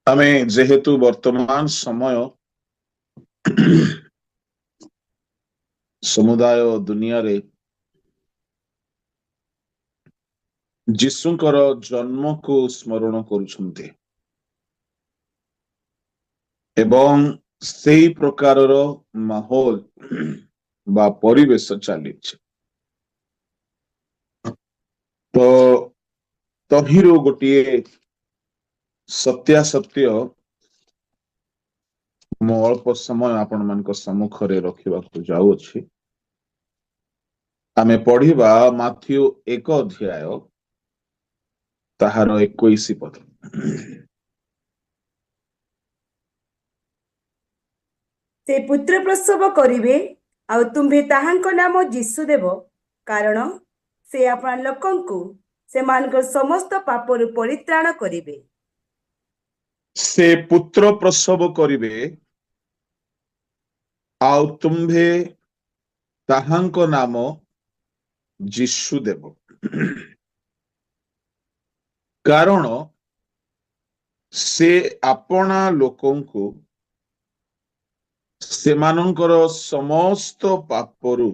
आमे जेहेतु वर्तमान समय समुदाय दुनिया रे जीशुंकर जन्म को स्मरण करुछन्ते एवं सेही प्रकारर माहौल बा परिवेश चली तो तहिरो गोटे सत्यासत्य मु अल्प समय आपण मान सम्मुखरे रखा जाऊँगी। आमे पढ़िबा माथ्यू 1 अध्याय ताहार 21 पद। से पुत्र प्रसव करिवे आउ तुम्भे ताहांको नाम जीशु देव, कारण से आपन लोकंकु सेमानकर समस्त पापरु परित्राण करिवे। से पुत्र प्रसव करिवे आउ तुम्भे ताहांको नाम जीशु देव, कारण से आपना लोकंकु सेमानंकर समस्त पापरु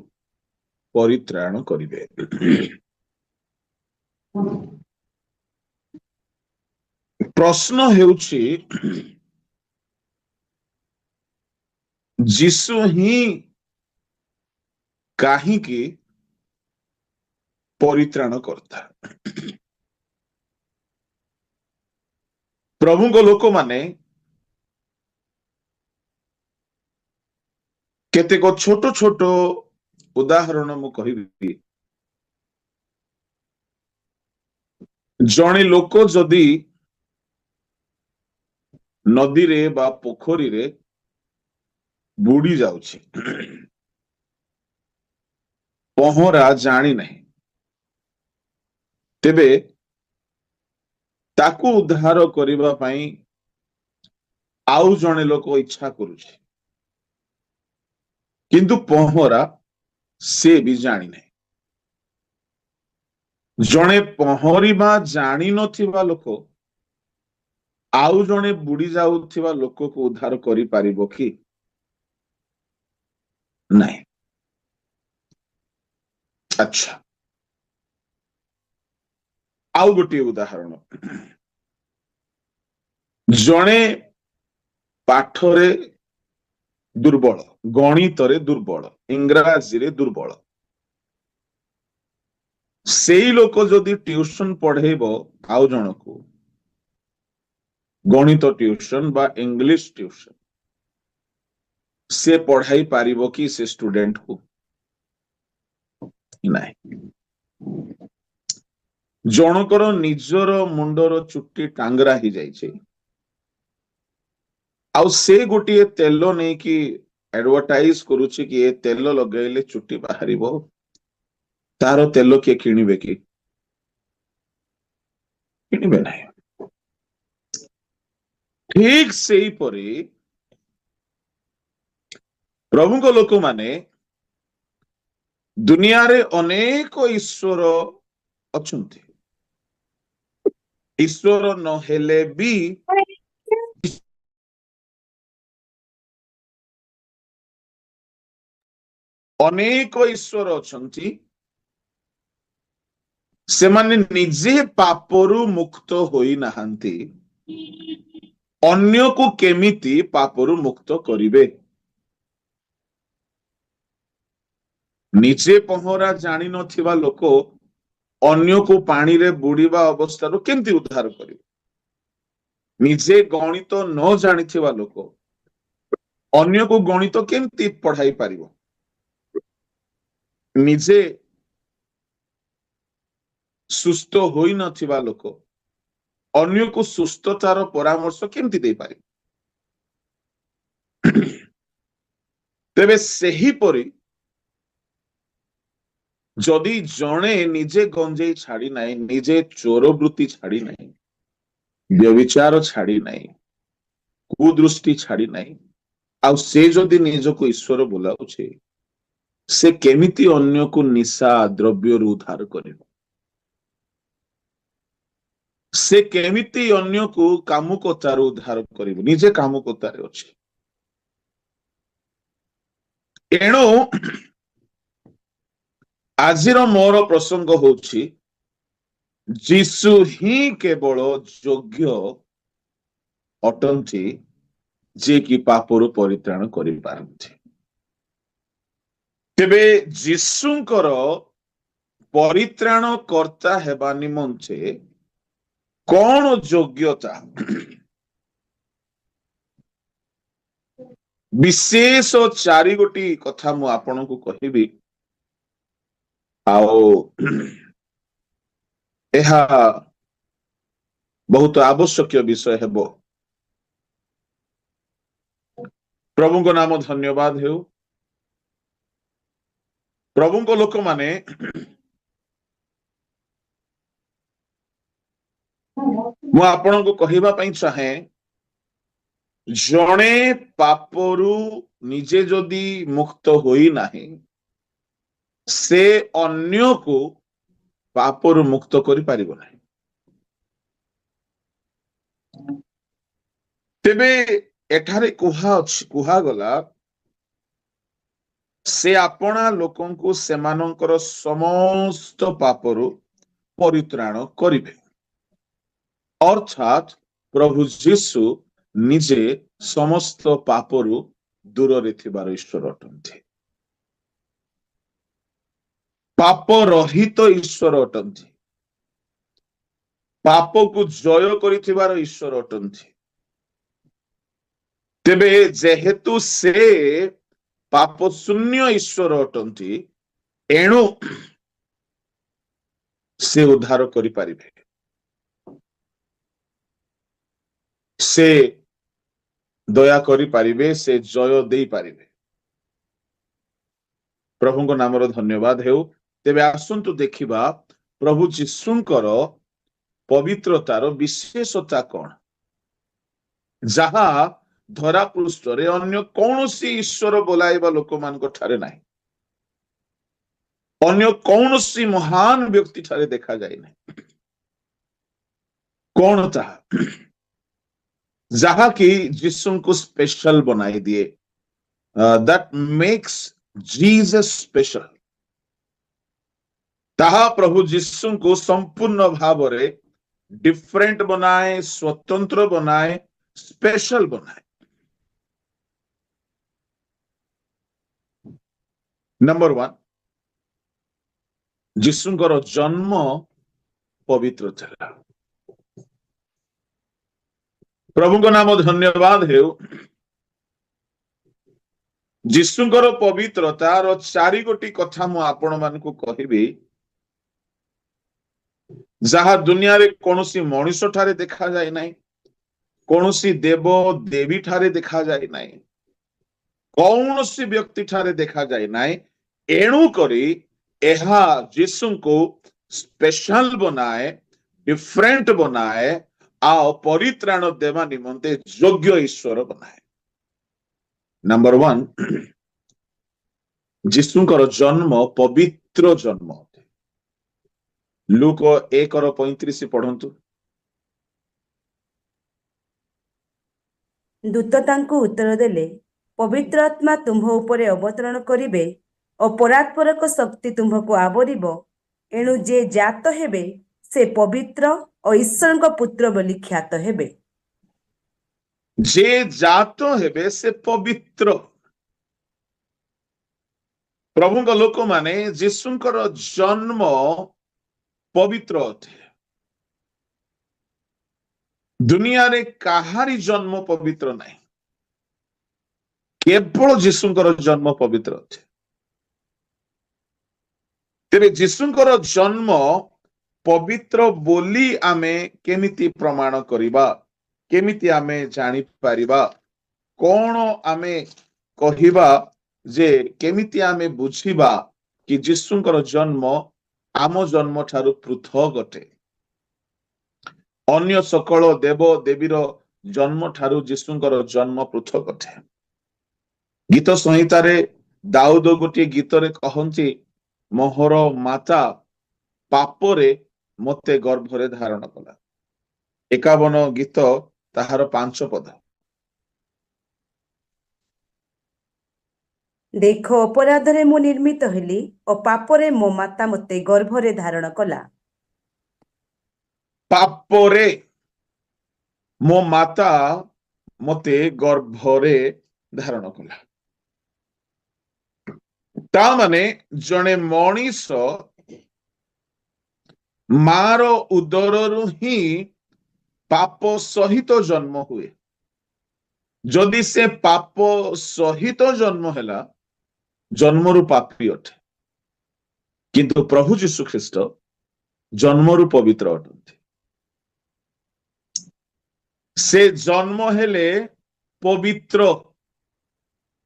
परित्राण करिवे। प्रश्न हेउछि जीशु ही काहींकि परित्राण करता। प्रभु को लोक माने केतेक छोट छोट उदाहरण मु कहिबी। जणे लोक जदि नदी रे बा पोखरी रे बुड़ी जाउछि, पहरा जानी नहीं, तेबे ताकू उद्धार करिबा पई आउ जणे लोक इच्छा करुछि, किंतु पहरा से भी जानी नहीं। जणे पहरिबा जानी नथिबा लोक आउ जणे बुड़ी जाउथिबा लोक को उद्धार करि पारिबो कि नहीं? अच्छा, आउ गोटे उदाहरण। जणे पाठरे दुर्बल, गणितरे दुर्बल, इंग्राजी रे दुर्बल, सेई लोक जदि ट्यूशन पढ़ेबो आउ जनकु गणित ट्यूशन बा इंग्लिश ट्यूशन, से पढ़ाई पारिबो कि से स्टूडेंट को? नहीं। जनकर निजर मुंडर चुट्टी टांगरा ही जाइछे, आउ से गोटे तेल नहीं कि एडवर्टाइज करुछि कि ये तेल लगेले चुट्टी बाहरिबो, तार तेल किए किनिबे कि? किनिबे नहीं। ठीक सेही परी प्रभु को लोक माने दुनिया रे अनेक ईश्वर अछंती, ईश्वर न हेले भी अनेक ईश्वर अछंती, से माने निजे पापरु मुक्त होई नहांती, अन्य को केमिति पापरु मुक्त करिवे? निजे पहरा जानी नथिबा लोक अन्य को पानी रे बुड़ीबा अवस्था केमती उद्धार करिवे? निजे गणित न जानिथिबा लोक अन्य को गणित केमती पढ़ाई पारिबो? निजे सुस्थ होई नथिबा लोक अन्य को सुस्थतार परामर्श केमती दे पारिबो? तेबे सेही परी जदि जणे निजे गंजेई छाड़ी नाही, निजे चोर वृत्ति छाड़ी नाही, व्यभिचार छाड़ी नाही, कुदृष्टि छाड़ी नाही, आउ से जदि निजको ईश्वर बोलाउछे, से केमिति अन्य को निशा द्रव्य उद्धार करिबो? से केमिति अन्य को कामुकतार उद्धार करिबो निजे कामुकतारे अछि एणु आजिर मोर प्रसंग होछि जीशु ही केवल योग्य अटंती जे कि पापरु परित्राण करि पारंती तेबे जीशुंकर परित्राण कर्ता हेबा निमंते कौन योग्यता विशेष चारि गोटी कथा मु आपनकु कहिबी आओ एहा बहुत आवश्यक विषय हेबो प्रभु को नाम धन्यवाद हेउ प्रभु को लोक माने मु आपनकु कहिबा पई चाहे जणे पापरु निजे जदि मुक्त होई नाही से अन्य को पापरु मुक्त करि पारिबो नाही तेबे एठारे कुहा गला से आपना लोकंकु सेमानंकर समस्त पापरु परित्राण करिवे अर्थात प्रभु जीशु निजे समस्त पापरु दूर रे थिबार ईश्वर अटंती पाप रहित ईश्वर अटंती पाप को जय करिथिबार ईश्वर अटंती तेबे जेहेतु से पाप शून्य ईश्वर अटंती एणु से उद्धार करि पारिबे से दया करि पारिबे से जय देई पारिबे प्रभु को नामर धन्यवाद हेउ तेबे आसंतु देखिबा प्रभु जीशुंकर पवित्रतार विशेषता कौन जहा धरा पृष्ठरे अन्य कौनसी ईश्वर बोलाइबा लोक मान को ठारे नाही अन्य कौनसी महान व्यक्ति ठारे देखा जाए नहीं कौन ताहा जहा की जीसु को स्पेशल बनाई दिए दैट मेक्स जीसस स्पेशल ताहा प्रभु जीसु को संपूर्ण भाव रे डिफरेंट बनाए स्वतंत्र बनाए स्पेशल बनाए नंबर 1 जीसुंकर जन्म पवित्र था प्रभु को नाम धन्यवाद हेउ जीसुंकर पवित्रतार चारि गोटी कथा मु आपण मानकु कहिबी जहा दुनिया रे कोनोसी मनुष्य ठारे देखा जाए नाही कोनोसी देव देवी ठारे देखा जाए नाही कौनसी व्यक्ति ठारे देखा जाए नाही एणु करी एहा जीसु को स्पेशल बनाए डिफरेंट बनाए आ परित्राण देवा निमंते योग्य ईश्वर बनाए नंबर 1 जीसुंकर जन्म पवित्र जन्म लूक 1:35 पढ़ंतु दूत तांको उत्तर देले पवित्र आत्मा तुम्भ उपरे अवतरण करिवे और परात्परक शक्ति तुम्भको आवरिबो एणु जे जात हेबे से पवित्र और ईश्वर को पुत्र बोली ख्यात हेबे जे जात हेबे से पवित्र प्रभु को लोक माने जीसुंकर जन्म पवित्र अथे दुनिया रे काहारी जन्म पवित्र नहीं केवल जीसुंकर जन्म पवित्र अथे तेरे जीसुंकर जन्म पवित्र बोली आमे केमिति प्रमाण करिबा केमिति आमे जानि पारिबा कोन आमे कहिबा जे केमिति आमे बुझिबा कि जीसुंकर जन्म आम जन्म ठारू पृथक अटे अन्य सकल देव देवीर जन्म ठारू जीसुंकर जन्म पृथक अटे गीत संहिता रे दाऊद गोटे गीत रे कहंती मोहर माता पापरे मते गर्भरे धारण कला 51 ଗୀତ ତାହାର 5 ପଦ। ଦେଖ, ଅପରାଧରେ ମୁଁ ନିର୍ମିତ ହେଲି ଓ ପାପରେ ମୋ ମାତା ମୋତେ ଗର୍ଭରେ ଧାରଣ କଲା। ପାପରେ ମୋ ମାତା ମତେ ଗର୍ଭରେ ଧାରଣ କଲା। ତା ମାନେ ଜଣେ ମଣିଷ ମାର ଉଦରରୁ ହିଁ ପାପ ସହିତ ଜନ୍ମ ହୁଏ। ଯଦି ସେ ପାପ ସହିତ ଜନ୍ମ ହେଲା, ଜନ୍ମରୁ ପାପୀ ଅଟେ। କିନ୍ତୁ ପ୍ରଭୁ ଯୀଶୁ ଖ୍ରୀଷ୍ଟ ଜନ୍ମରୁ ପବିତ୍ର ଅଟନ୍ତି। ସେ ଜନ୍ମ ହେଲେ ପବିତ୍ର,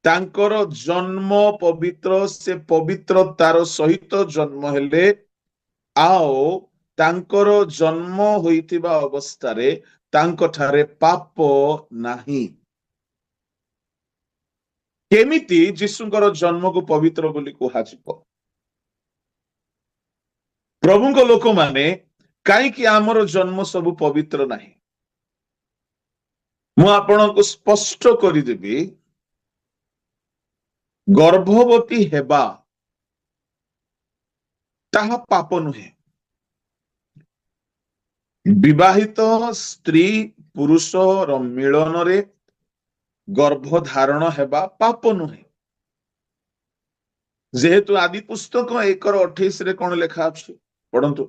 ତାଙ୍କର ଜନ୍ମ ପବିତ୍ର, ସେ ପବିତ୍ରତାର ସହିତ ଜନ୍ମ ହେଲେ, ଆଉ ତାଙ୍କର ଜନ୍ମ ହୋଇଥିବା ଅବସ୍ଥାରେ ତାଙ୍କଠାରେ ପାପ ନାହିଁ। କେମିତି ଯୀଶୁଙ୍କର ଜନ୍ମକୁ ପବିତ୍ର ବୋଲି କୁହାଯିବ? ପ୍ରଭୁଙ୍କ ଲୋକମାନେ କାହିଁକି ଆମର ଜନ୍ମ ସବୁ ପବିତ୍ର ନାହିଁ? ମୁଁ ଆପଣଙ୍କୁ ସ୍ପଷ୍ଟ କରିଦେବି, ଗର୍ଭବତୀ ହେବା ତାହା ପାପ ନୁହେଁ। ବିବାହିତ ସ୍ତ୍ରୀ ପୁରୁଷର ମିଳନରେ ଗର୍ଭ ଧାରଣ ହେବା ପାପ ନୁହେଁ। ଯେହେତୁ ଆଦି ପୁସ୍ତକ 1:28 କଣ ଲେଖା ଅଛି ପଢନ୍ତୁ।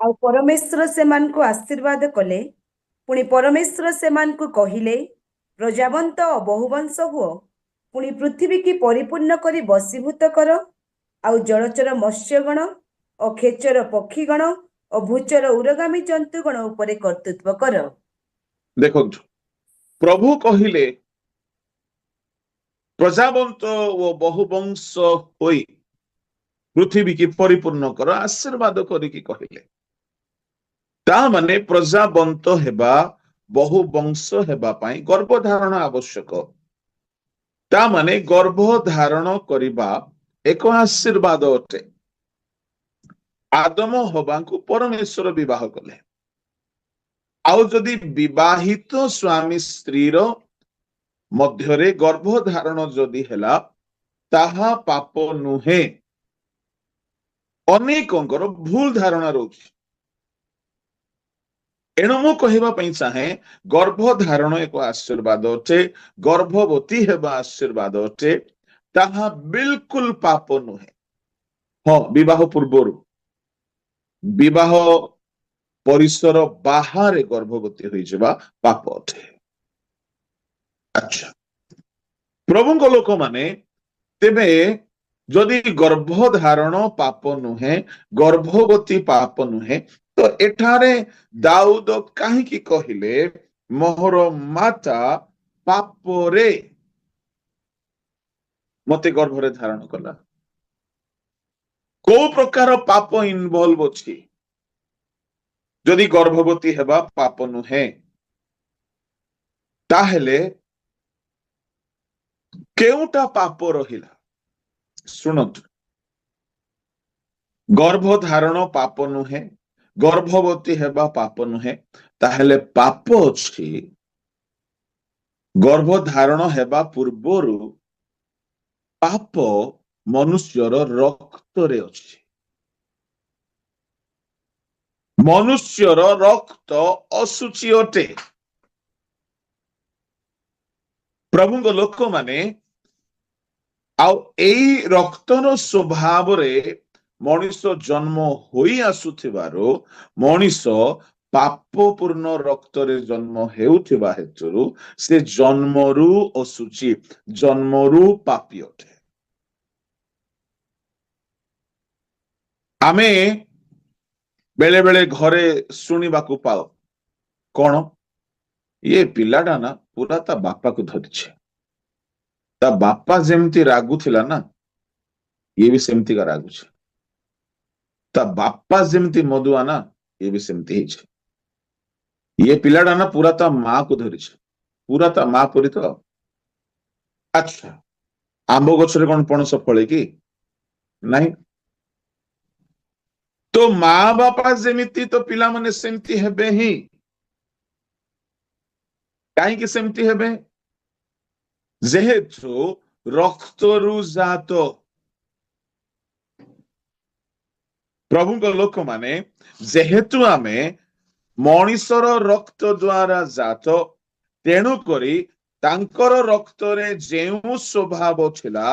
ଆଉ ପରମେଶ୍ୱର ସେମାନଙ୍କୁ ଆଶୀର୍ବାଦ କଲେ। ପୁଣି ପରମେଶ୍ୱର ସେମାନଙ୍କୁ କହିଲେ, ପ୍ରଜାବନ୍ତ ଓ ବହୁବଂଶ ହୁଅ, ପୁଣି ପୃଥିବୀକି ପରିପୂର୍ଣ୍ଣ କରି ବଶୀଭୂତ କର, ଆଉ ଜଳଚର ମତ୍ସ୍ୟଗଣ ଓ ଖେଚର ପକ୍ଷୀଗଣ ଓ ଭୂଚର ଉରଗାମୀ ଜନ୍ତୁଗଣ ଉପରେ କର୍ତ୍ତୃତ୍ୱ କର। ଦେଖନ୍ତୁ, ପ୍ରଭୁ କହିଲେ ପ୍ରଜାବନ୍ତ ଓ ବହୁବଂଶ ହୋଇ ପୃଥିବୀକି ପରିପୂର୍ଣ୍ଣ କର, ଆଶୀର୍ବାଦ କରିକି କହିଲେ। ତା ମାନେ ପ୍ରଜାବନ୍ତ ହେବା, ବହୁ ବଂଶ ହେବା ପାଇଁ ଗର୍ଭଧାରଣ ଆବଶ୍ୟକ। ତା ମାନେ ଗର୍ଭ ଧାରଣ କରିବା ଏକ ଆଶୀର୍ବାଦ ଅଟେ। ଆଦମ ହବାଙ୍କୁ ପରମେଶ୍ୱର ବିବାହ କଲେ। ଆଉ ଯଦି ବିବାହିତ ସ୍ୱାମୀ ସ୍ତ୍ରୀର ମଧ୍ୟରେ ଗର୍ଭ ଧାରଣ ଯଦି ହେଲା, ତାହା ପାପ ନୁହେଁ। ଅନେକଙ୍କର ଭୁଲ ଧାରଣା ରହୁଛି। ଏଣୁ ମୁଁ କହିବା ପାଇଁ ଚାହେଁ, ଗର୍ଭ ଧାରଣ ଏକ ଆଶୀର୍ବାଦ ଅଟେ, ଗର୍ଭବତୀ ହେବା ଆଶୀର୍ବାଦ ଅଟେ, ତାହା ବିଲକୁଲ ପାପ ନୁହେଁ। ହଁ, ବିବାହ ପୂର୍ବରୁ, ବିବାହ ପରିସର ବାହାରେ ଗର୍ଭବତୀ ହୋଇଯିବା ପାପ ଅଟେ। ଆଚ୍ଛା, ପ୍ରଭୁଙ୍କ ଲୋକମାନେ ତେବେ ଯଦି ଗର୍ଭ ଧାରଣ ପାପ ନୁହେଁ, ଗର୍ଭବତୀ ପାପ ନୁହେଁ, ତ ଏଠାରେ ଦାଉଦ କାହିଁକି କହିଲେ ମୋର ମାତା ପାପରେ ମତେ ଗର୍ଭରେ ଧାରଣ କଲା? କୋଉ ପ୍ରକାର ପାପ ଇନଭଲ୍ଭ ଅଛି? ଯଦି ଗର୍ଭବତୀ ହେବା ପାପ ନୁହେଁ, ତାହେଲେ କେଉଁଟା ପାପ ରହିଲା? ଶୁଣନ୍ତୁ, ଗର୍ଭ ଧାରଣ ପାପ ନୁହେଁ, ଗର୍ଭବତୀ ହେବା ପାପ ନୁହେଁ, ତାହେଲେ ପାପ ଅଛି ଗର୍ଭ ଧାରଣ ହେବା ପୂର୍ବରୁ ପାପ ମନୁଷ୍ୟର ରକ୍ତରେ ଅଛି। ମନୁଷ୍ୟର ରକ୍ତ ଅଶୁଚି ଅଟେ। ପ୍ରଭୁଙ୍କ ଲୋକମାନେ ଆଉ ଏଇ ରକ୍ତର ସ୍ୱଭାବରେ ମଣିଷ ଜନ୍ମ ହୋଇ ଆସୁଥିବାରୁ ମଣିଷ ପାପପୂର୍ଣ୍ଣ ରକ୍ତରେ ଜନ୍ମ ହେଉଥିବା ହେତୁରୁ ସେ ଜନ୍ମରୁ ଅଶୁଚି, ଜନ୍ମରୁ ପାପୀ ଅଟେ। ଆମେ ବେଳେ ବେଳେ ଘରେ ଶୁଣିବାକୁ ପାଉ, କଣ ଇଏ ପିଲାଟା ନା ପୁରା ତା ବାପାକୁ ଧରିଛି। ତା ବାପା ଯେମିତି ରାଗୁଥିଲା ନା, ଇଏ ବି ସେମିତିକା ରାଗୁଛି। ତା ବାପା ଯେମିତି ମଦୁଆ ନା, ଇଏ ବି ସେମିତି ହେଇଛି। ଇଏ ପିଲାଟା ନା ପୁରା ତା ମାକୁ ଧରିଛି, ପୁରା ତା ମା ପରି ତ। ଆଚ୍ଛା, ଆମ୍ବ ଗଛରେ କଣ ପଣସ ଫଳେ କି? ନାହିଁ। तो माँ बापा जेमिति तो पिला माने सेमति हेबे ही काहेकि सेमति हेबे जेहेतु रक्तरु जात प्रभुଙ୍କ लोक माने जेहेतु आमे मଣିଷର ରକ୍ତ ଦ୍ୱାରା ଜାତ ତେଣୁ କରି ତାଙ୍କର ରକ୍ତରେ ଯେଉଁ ସ୍ୱଭାବ ଥିଲା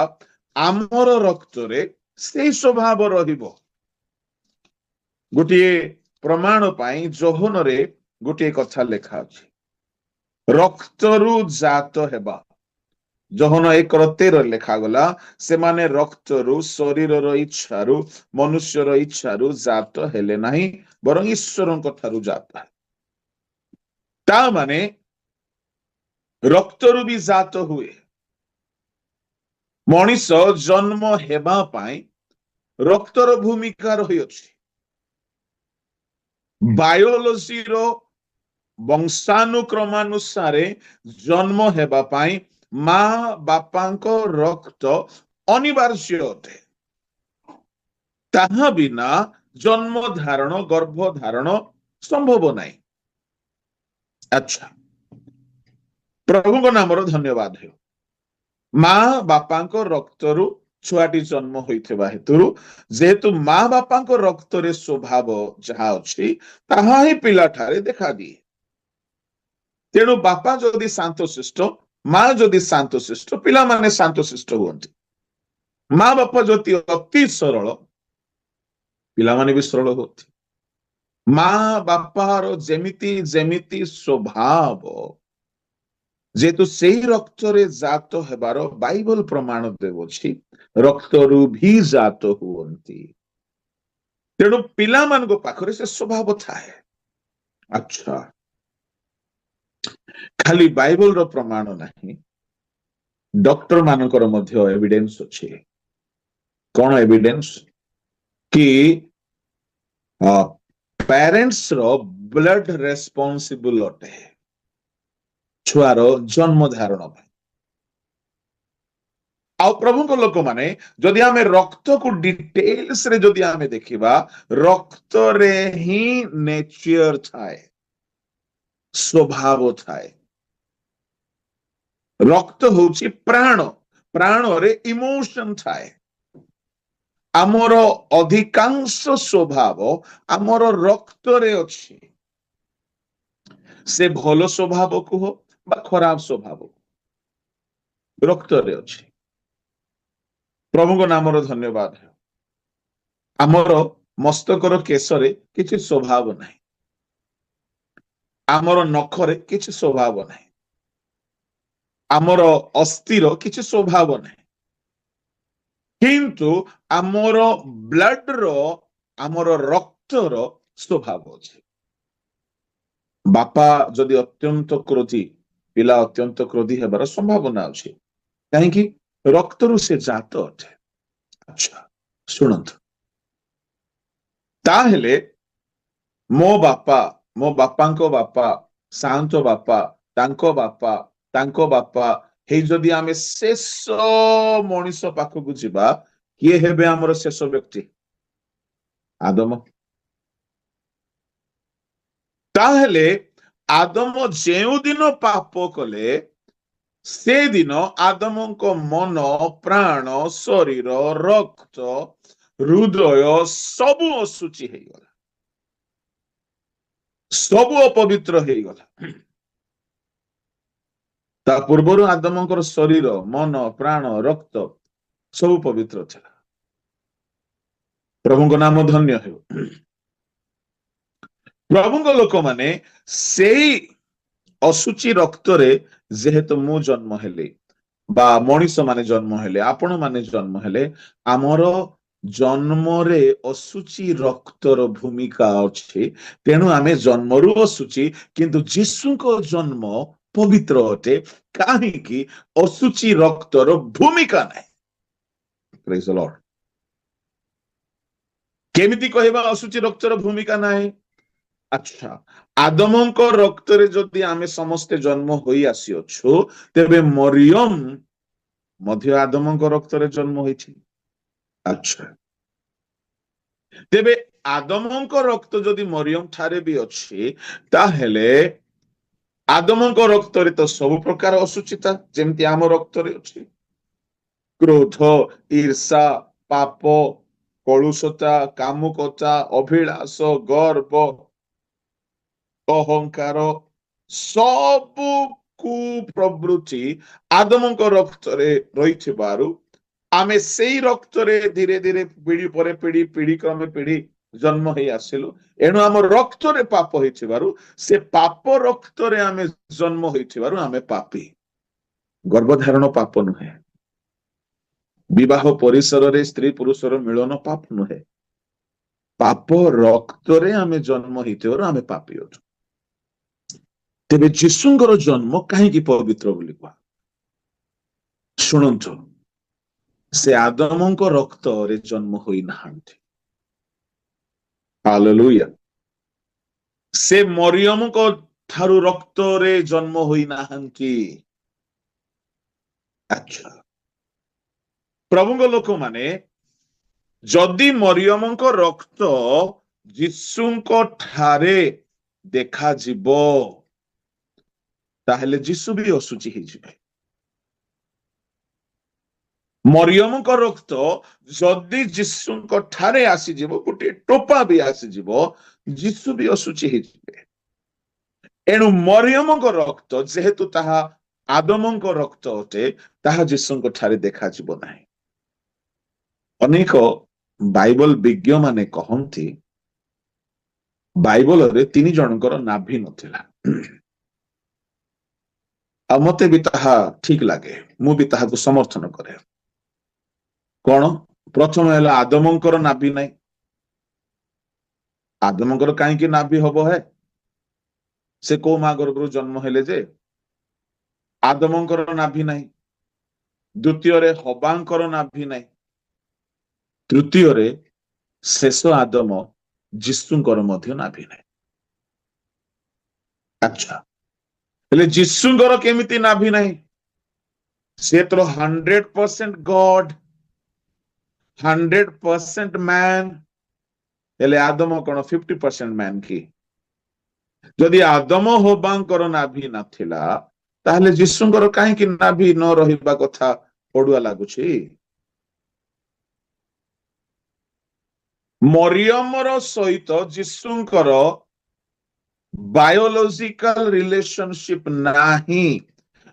ଆମର ରକ୍ତରେ ସେଇ ସ୍ୱଭାବ ରହିବ। ଗୋଟିଏ ପ୍ରମାଣ ପାଇଁ ଯୋହନରେ ଗୋଟିଏ କଥା ଲେଖା ଅଛି ରକ୍ତରୁ ଜାତ ହେବା। ଯୋହନ 1:13 ଲେଖାଗଲା ସେମାନେ ରକ୍ତରୁ ଶରୀରର ଇଚ୍ଛାରୁ ମନୁଷ୍ୟର ଇଚ୍ଛାରୁ ଜାତ ହେଲେ ନାହିଁ ବରଂ ଈଶ୍ୱରଙ୍କ ଠାରୁ ଜାତ। ତା ମାନେ ରକ୍ତରୁ ବି ଜାତ ହୁଏ। ମଣିଷ ଜନ୍ମ ହେବା ପାଇଁ ରକ୍ତର ଭୂମିକା ରହିଅଛି। ବାୟୋଲୋଜିର ବଂଶାନୁକ୍ରମାନୁସାରେ ଜନ୍ମ ହେବା ପାଇଁ ମା ବାପାଙ୍କ ରକ୍ତ ଅନିବାର୍ଯ୍ୟ ଅଟେ। ତାହା ବିନା ଜନ୍ମ ଧାରଣ ଗର୍ଭ ଧାରଣ ସମ୍ଭବ ନାହିଁ। ଆଚ୍ଛା ପ୍ରଭୁଙ୍କ ନାମର ଧନ୍ୟବାଦ ହେଉ। ମା ବାପାଙ୍କ ରକ୍ତରୁ ଛୁଆଟି ଜନ୍ମ ହୋଇଥିବା ହେତୁରୁ ଯେହେତୁ ମା ବାପାଙ୍କ ରକ୍ତରେ ସ୍ୱଭାବ ଯାହା ଅଛି ତାହା ହିଁ ପିଲାଠାରେ ଦେଖାଦିଏ। ତେଣୁ ବାପା ଯଦି ଶାନ୍ତଶିଷ୍ଟ ମା ଯଦି ଶାନ୍ତଶିଷ୍ଟ ପିଲାମାନେ ଶାନ୍ତଶିଷ୍ଟ ହୁଅନ୍ତି। ମା ବାପା ଯଦି ଅତି ସରଳ ପିଲାମାନେ ବି ସରଳ ହୁଅନ୍ତି। ମା ବାପାର ଯେମିତି ଯେମିତି ସ୍ୱଭାବ ଯେହେତୁ ସେଇ ରକ୍ତରେ ଜାତ ହେବାର ବାଇବଲ ପ୍ରମାଣ ଦେଉଅଛି ରକ୍ତରୁ ବି ଜାତ ହୁଅନ୍ତି। ତେଣୁ ପିଲାମାନଙ୍କ ପାଖରେ ସେ ସ୍ୱଭାବ ଥାଏ। ଆଚ୍ଛା ଖାଲି ବାଇବଲର ପ୍ରମାଣ ନାହିଁ ଡକ୍ଟର ମାନଙ୍କର ମଧ୍ୟ ଏଭିଡେନ୍ସ ଅଛି। କଣ ଏଭିଡେନ୍ସ କି ପ୍ୟାରେଣ୍ଟସ ର ବ୍ଲଡ ରେସ୍ପନ୍ସିବଲ ଅଟେ ଛୁଆର ଜନ୍ମ ଧାରଣ ପାଇଁ। ଆଉ ପ୍ରଭୁଙ୍କ ଲୋକମାନେ ଯଦି ଆମେ ରକ୍ତକୁ ଡିଟେଲ୍ସ ରେ ଯଦି ଆମେ ଦେଖିବା ରକ୍ତରେ ହିଁ ନେଚର ଥାଏ ସ୍ୱଭାବ ଥାଏ। ରକ୍ତ ହଉଛି ପ୍ରାଣ ପ୍ରାଣରେ ଇମୋସନ ଥାଏ। ଆମର ଅଧିକାଂଶ ସ୍ୱଭାବ ଆମର ରକ୍ତରେ ଅଛି। ସେ ଭଲ ସ୍ୱଭାବକୁ ହଉ ବା ଖରାପ ସ୍ୱଭାବ ରକ୍ତରେ ଅଛି। ପ୍ରଭୁଙ୍କ ନାମର ଧନ୍ୟବାଦ। ଆମର ମସ୍ତକର କେଶରେ କିଛି ସ୍ୱଭାବ ନାହିଁ। ଆମର ନଖରେ କିଛି ସ୍ୱଭାବ ନାହିଁ। ଆମର ଅସ୍ଥିର କିଛି ସ୍ୱଭାବ ନାହିଁ। କିନ୍ତୁ ଆମର ବ୍ଲଡର ଆମର ରକ୍ତର ସ୍ୱଭାବ ଅଛି। ବାପା ଯଦି ଅତ୍ୟନ୍ତ କ୍ରୋଧୀ ପିଲା ଅତ୍ୟନ୍ତ କ୍ରୋଧୀ ହେବାର ସମ୍ଭାବନା ଅଛି। କାହିଁକି ରକ୍ତରୁ ସେ ଜାତ ଅଟେ। ଆଚ୍ଛା ଶୁଣନ୍ତୁ ତାହେଲେ ମୋ ବାପାଙ୍କ ବାପା ସାନ୍ତ ବାପା ତାଙ୍କ ବାପା ହେଇ ଯଦି ଆମେ ଶେଷ ମଣିଷ ପାଖକୁ ଯିବା କିଏ ହେବେ ଆମର ଶେଷ ବ୍ୟକ୍ତି? ଆଦମ। ତାହେଲେ ଆଦମ ଯେଉଁଦିନ ପାପ କଲେ ସେଦିନ ଆଦମଙ୍କ ମନ ପ୍ରାଣ ଶରୀର ରକ୍ତ ହୃଦୟ ସବୁ ଅଶୁଚି ହେଇଗଲା ସବୁ ଅପବିତ୍ର ହେଇଗଲା। ତା ପୂର୍ବରୁ ଆଦମଙ୍କର ଶରୀର ମନ ପ୍ରାଣ ରକ୍ତ ସବୁ ପବିତ୍ର ଥିଲା। ପ୍ରଭୁଙ୍କ ନାମ ଧନ୍ୟ ହେଉ। ପ୍ରଭୁଙ୍କ ଲୋକମାନେ ସେଇ ଅଶୁଚି ରକ୍ତରେ ଯେହେତୁ ମୁଁ ଜନ୍ମ ହେଲି ବା ମଣିଷ ମାନେ ଜନ୍ମ ହେଲେ ଆପଣ ମାନେ ଜନ୍ମ ହେଲେ ଆମର ଜନ୍ମରେ ଅଶୁଚି ରକ୍ତର ଭୂମିକା ଅଛି। ତେଣୁ ଆମେ ଜନ୍ମରୁ ଅଶୁଚି କିନ୍ତୁ ଯୀଶୁଙ୍କ ଜନ୍ମ ପବିତ୍ର ଅଟେ କାହିଁକି ଅଶୁଚି ରକ୍ତର ଭୂମିକା ନାହିଁ। ପ୍ରେଜ୍ ଦ ଲର୍ଡ। କେମିତି କହିବା ଅଶୁଚି ରକ୍ତର ଭୂମିକା ନାହିଁ? ଆଚ୍ଛା ଆଦମଙ୍କ ରକ୍ତରେ ଯଦି ଆମେ ସମସ୍ତେ ଜନ୍ମ ହୋଇ ଆସିଅଛୁ ତେବେ ମରିୟମ ମଧ୍ୟ ଆଦମଙ୍କ ରକ୍ତରେ ଜନ୍ମ ହୋଇଛି। ଆଚ୍ଛା ତେବେ ଆଦମଙ୍କ ରକ୍ତ ଯଦି ମରିୟମ ଠାରେ ବି ଅଛି, ତାହେଲେ ଆଦମଙ୍କ ରକ୍ତରେ ତ ସବୁ ପ୍ରକାର ଅସୁଚିତା ଯେମିତି ଆମ ରକ୍ତରେ ଅଛି। କ୍ରୋଧ, ଈର୍ଷା, ପାପ, କଳୁଷତା, କାମୁକତା, ଅଭିଳାଷ, ଗର୍ବ, ଅହଙ୍କାର, ସବୁ କୁପ୍ରବୃତ୍ତି ଆଦମଙ୍କ ରକ୍ତରେ ରହିଥିବାରୁ ଆମେ ସେଇ ରକ୍ତରେ ଧୀରେ ଧୀରେ ପିଢି ପରେ ପିଢି, ପିଢି କ୍ରମେ ପିଢି ଜନ୍ମ ହେଇ ଆସିଲୁ। ଏଣୁ ଆମ ରକ୍ତରେ ପାପ ହେଇଥିବାରୁ, ସେ ପାପ ରକ୍ତରେ ଆମେ ଜନ୍ମ ହେଇଥିବାରୁ ଆମେ ପାପୀ। ଗର୍ଭଧାରଣ ପାପ ନୁହେଁ, ବିବାହ ପରିସରରେ ସ୍ତ୍ରୀ ପୁରୁଷର ମିଳନ ପାପ ନୁହେଁ, ପାପ ରକ୍ତରେ ଆମେ ଜନ୍ମ ହେଇଥିବାରୁ ଆମେ ପାପୀ ଅଛୁ। ତେବେ ଯୀଶୁଙ୍କର ଜନ୍ମ କାହିଁକି ପବିତ୍ର ବୋଲି କୁହା? ଶୁଣନ୍ତୁ, ସେ ଆଦମଙ୍କ ରକ୍ତରେ ଜନ୍ମ ହୋଇନାହାନ୍ତି। ହାଲେଲୁୟା। ସେ ମରିୟମଙ୍କ ଠାରୁ ରକ୍ତରେ ଜନ୍ମ ହୋଇନାହାନ୍ତି। ଆଚ୍ଛା, ପ୍ରଭୁଙ୍କ ଲୋକମାନେ, ଯଦି ମରିୟମଙ୍କ ରକ୍ତ ଯୀଶୁଙ୍କ ଠାରେ ଦେଖାଯିବ, ତାହେଲେ ଯୀଶୁ ବି ଅଶୁଚି ହେଇଯିବେ। ମରିୟମଙ୍କ ରକ୍ତ ଯଦି ଯୀଶୁଙ୍କ ଠାରେ ଆସିଯିବ, ଗୋଟିଏ ଟୋପା ବି ଆସିଯିବ, ଯୀଶୁ ବି ଅଶୁଚି ହେଇଯିବେ। ଏଣୁ ମରିୟମଙ୍କ ରକ୍ତ ଯେହେତୁ ତାହା ଆଦମଙ୍କ ରକ୍ତ ଅଟେ, ତାହା ଯୀଶୁଙ୍କ ଠାରେ ଦେଖାଯିବ ନାହିଁ। ଅନେକ ବାଇବଲ ବିଜ୍ଞ ମାନେ କହନ୍ତି, ବାଇବଲରେ 3 ଜଣଙ୍କର ନାଭି ନଥିଲା। ଆଉ ମତେ ବି ତାହା ଠିକ ଲାଗେ, ମୁଁ ବି ତାହାକୁ ସମର୍ଥନ କରେ। କଣ? ପ୍ରଥମ ହେଲା ଆଦମଙ୍କର ନାଭି ନାହିଁ। ଆଦମଙ୍କର କାହିଁକି ନାଭି ହବ? ସେ କୋଉ ମା ଗର୍ଭରୁ ଜନ୍ମ ହେଲେ ଯେ? ଆଦମଙ୍କର ନାଭି ନାହିଁ। ଦ୍ୱିତୀୟରେ ହବାଙ୍କର ନାଭି ନାହିଁ। ତୃତୀୟରେ ଶେଷ ଆଦମ ଯୀଶୁଙ୍କର ମଧ୍ୟ ନାଭି ନାହିଁ। ଆଚ୍ଛା, ହେଲେ ଯୀଶୁଙ୍କର କେମିତି ନାଭି ନାହିଁ? ସେ ତ 100% ଗଡ, 100% ମ୍ୟାନ। ହେଲେ ଆଦମ କଣ 50% ମ୍ୟାନ କି? ଯଦି ଆଦମ ହବାଙ୍କର ନାଭି ନଥିଲା, ତାହେଲେ ଯୀଶୁଙ୍କର କାହିଁକି ନାଭି ନ ରହିବା କଥା ପଡୁଆ ଲାଗୁଛି? ମରିୟମର ସହିତ ଯୀଶୁଙ୍କର ବାୟୋଲୋଜିକାଲ ରିଲେସନସିପ ନାହିଁ,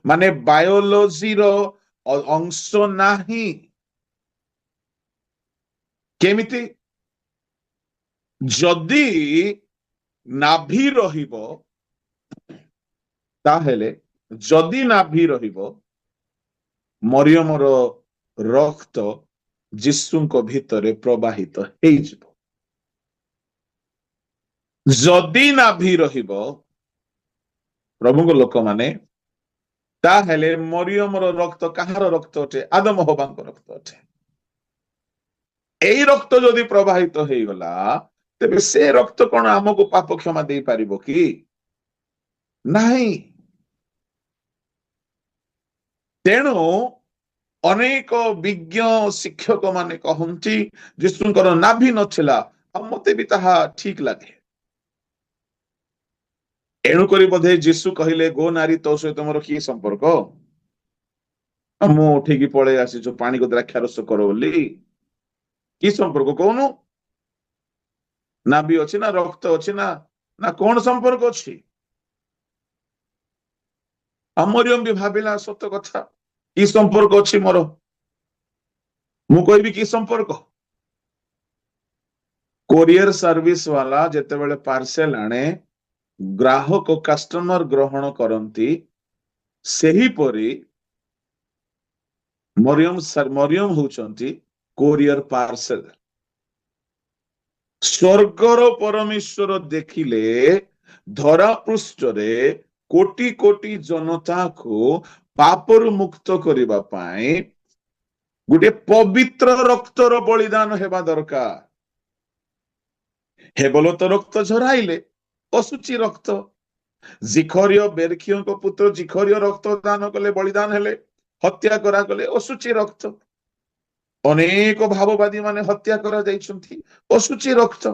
ମାନେ ବାୟୋଲୋଜିର ଅଂଶ ନାହିଁ। କେମିତି? ଯଦି ନାଭି ରହିବ, ତାହେଲେ ଯଦି ନାଭି ରହିବ, ମରିୟମର ରକ୍ତ ଯୀଶୁଙ୍କ ଭିତରେ ପ୍ରବାହିତ ହେଇଯିବ। ଯଦି ନାଭି ରହିବ, ପ୍ରଭୁଙ୍କ ଲୋକମାନେ, ତାହେଲେ ମରିୟମର ରକ୍ତ କାହାର ରକ୍ତ ଅଟେ? ଆଦମ ହବାଙ୍କ ରକ୍ତ ଅଟେ। ଏଇ ରକ୍ତ ଯଦି ପ୍ରବାହିତ ହେଇଗଲା, ତେବେ ସେ ରକ୍ତ କଣ ଆମକୁ ପାପ କ୍ଷମା ଦେଇପାରିବ କି? ନାହିଁ। ତେଣୁ ଅନେକ ବିଜ୍ଞ ଶିକ୍ଷକ ମାନେ କହନ୍ତି ଯୀଶୁଙ୍କର ନାଭି ନଥିଲା, ଆଉ ମତେ ବି ତାହା ଠିକ ଲାଗେ। ଏଣୁକରି ବୋଧେ ଯୀଶୁ କହିଲେ, ଗୋ ନାରୀ, ତୋ ସହିତ ମୋର କି ସମ୍ପର୍କ? ମୁଁ ଉଠିକି ପଳେଇ ଆସିଛୁ ପାଣିକୁ ଦ୍ରାକ୍ଷା ରସ କର ବୋଲି। କି ସମ୍ପର୍କ କହୁନୁ? ନାଭି ଅଛି ନା, ରକ୍ତ ଅଛି ନା, ନା କଣ ସମ୍ପର୍କ ଅଛି? ମରିୟମ ବି ଭାବିଲା, ସତ କଥା, କି ସମ୍ପର୍କ ଅଛି ମୋର? ମୁଁ କହିବି କି ସମ୍ପର୍କ? କୋରିୟର ସର୍ଭିସ ବାଲା ଯେତେବେଳେ ପାର୍ସେଲ ଆଣେ, ଗ୍ରାହକ କଷ୍ଟମର ଗ୍ରହଣ କରନ୍ତି, ସେହିପରି ମରିୟମ ହଉଛନ୍ତି କୋରିୟର ପାର୍ସେଲ। ସ୍ୱର୍ଗର ପରମେଶ୍ୱର ଦେଖିଲେ ଧରା ପୃଷ୍ଠରେ କୋଟି କୋଟି ଜନତାକୁ ପାପରୁ ମୁକ୍ତ କରିବା ପାଇଁ ଗୋଟେ ପବିତ୍ର ରକ୍ତର ବଳିଦାନ ହେବା ଦରକାର। ହେବଲତ ରକ୍ତ ଝରାଇଲେ ଅଶୁଚି ରକ୍ତ। ଜିଖରିୟ ବେରଖିୟଙ୍କ ପୁତ୍ର ଜିଖରିୟ ରକ୍ତ ଦାନ କଲେ, ବଳିଦାନ ହେଲେ, ହତ୍ୟା କରାଗଲେ, ଅଶୁଚି ରକ୍ତ। ଅନେକ ଭାବବାଦୀ ମାନେ ହତ୍ୟା କରାଯାଇଛନ୍ତି, ଅଶୁଚି ରକ୍ତ।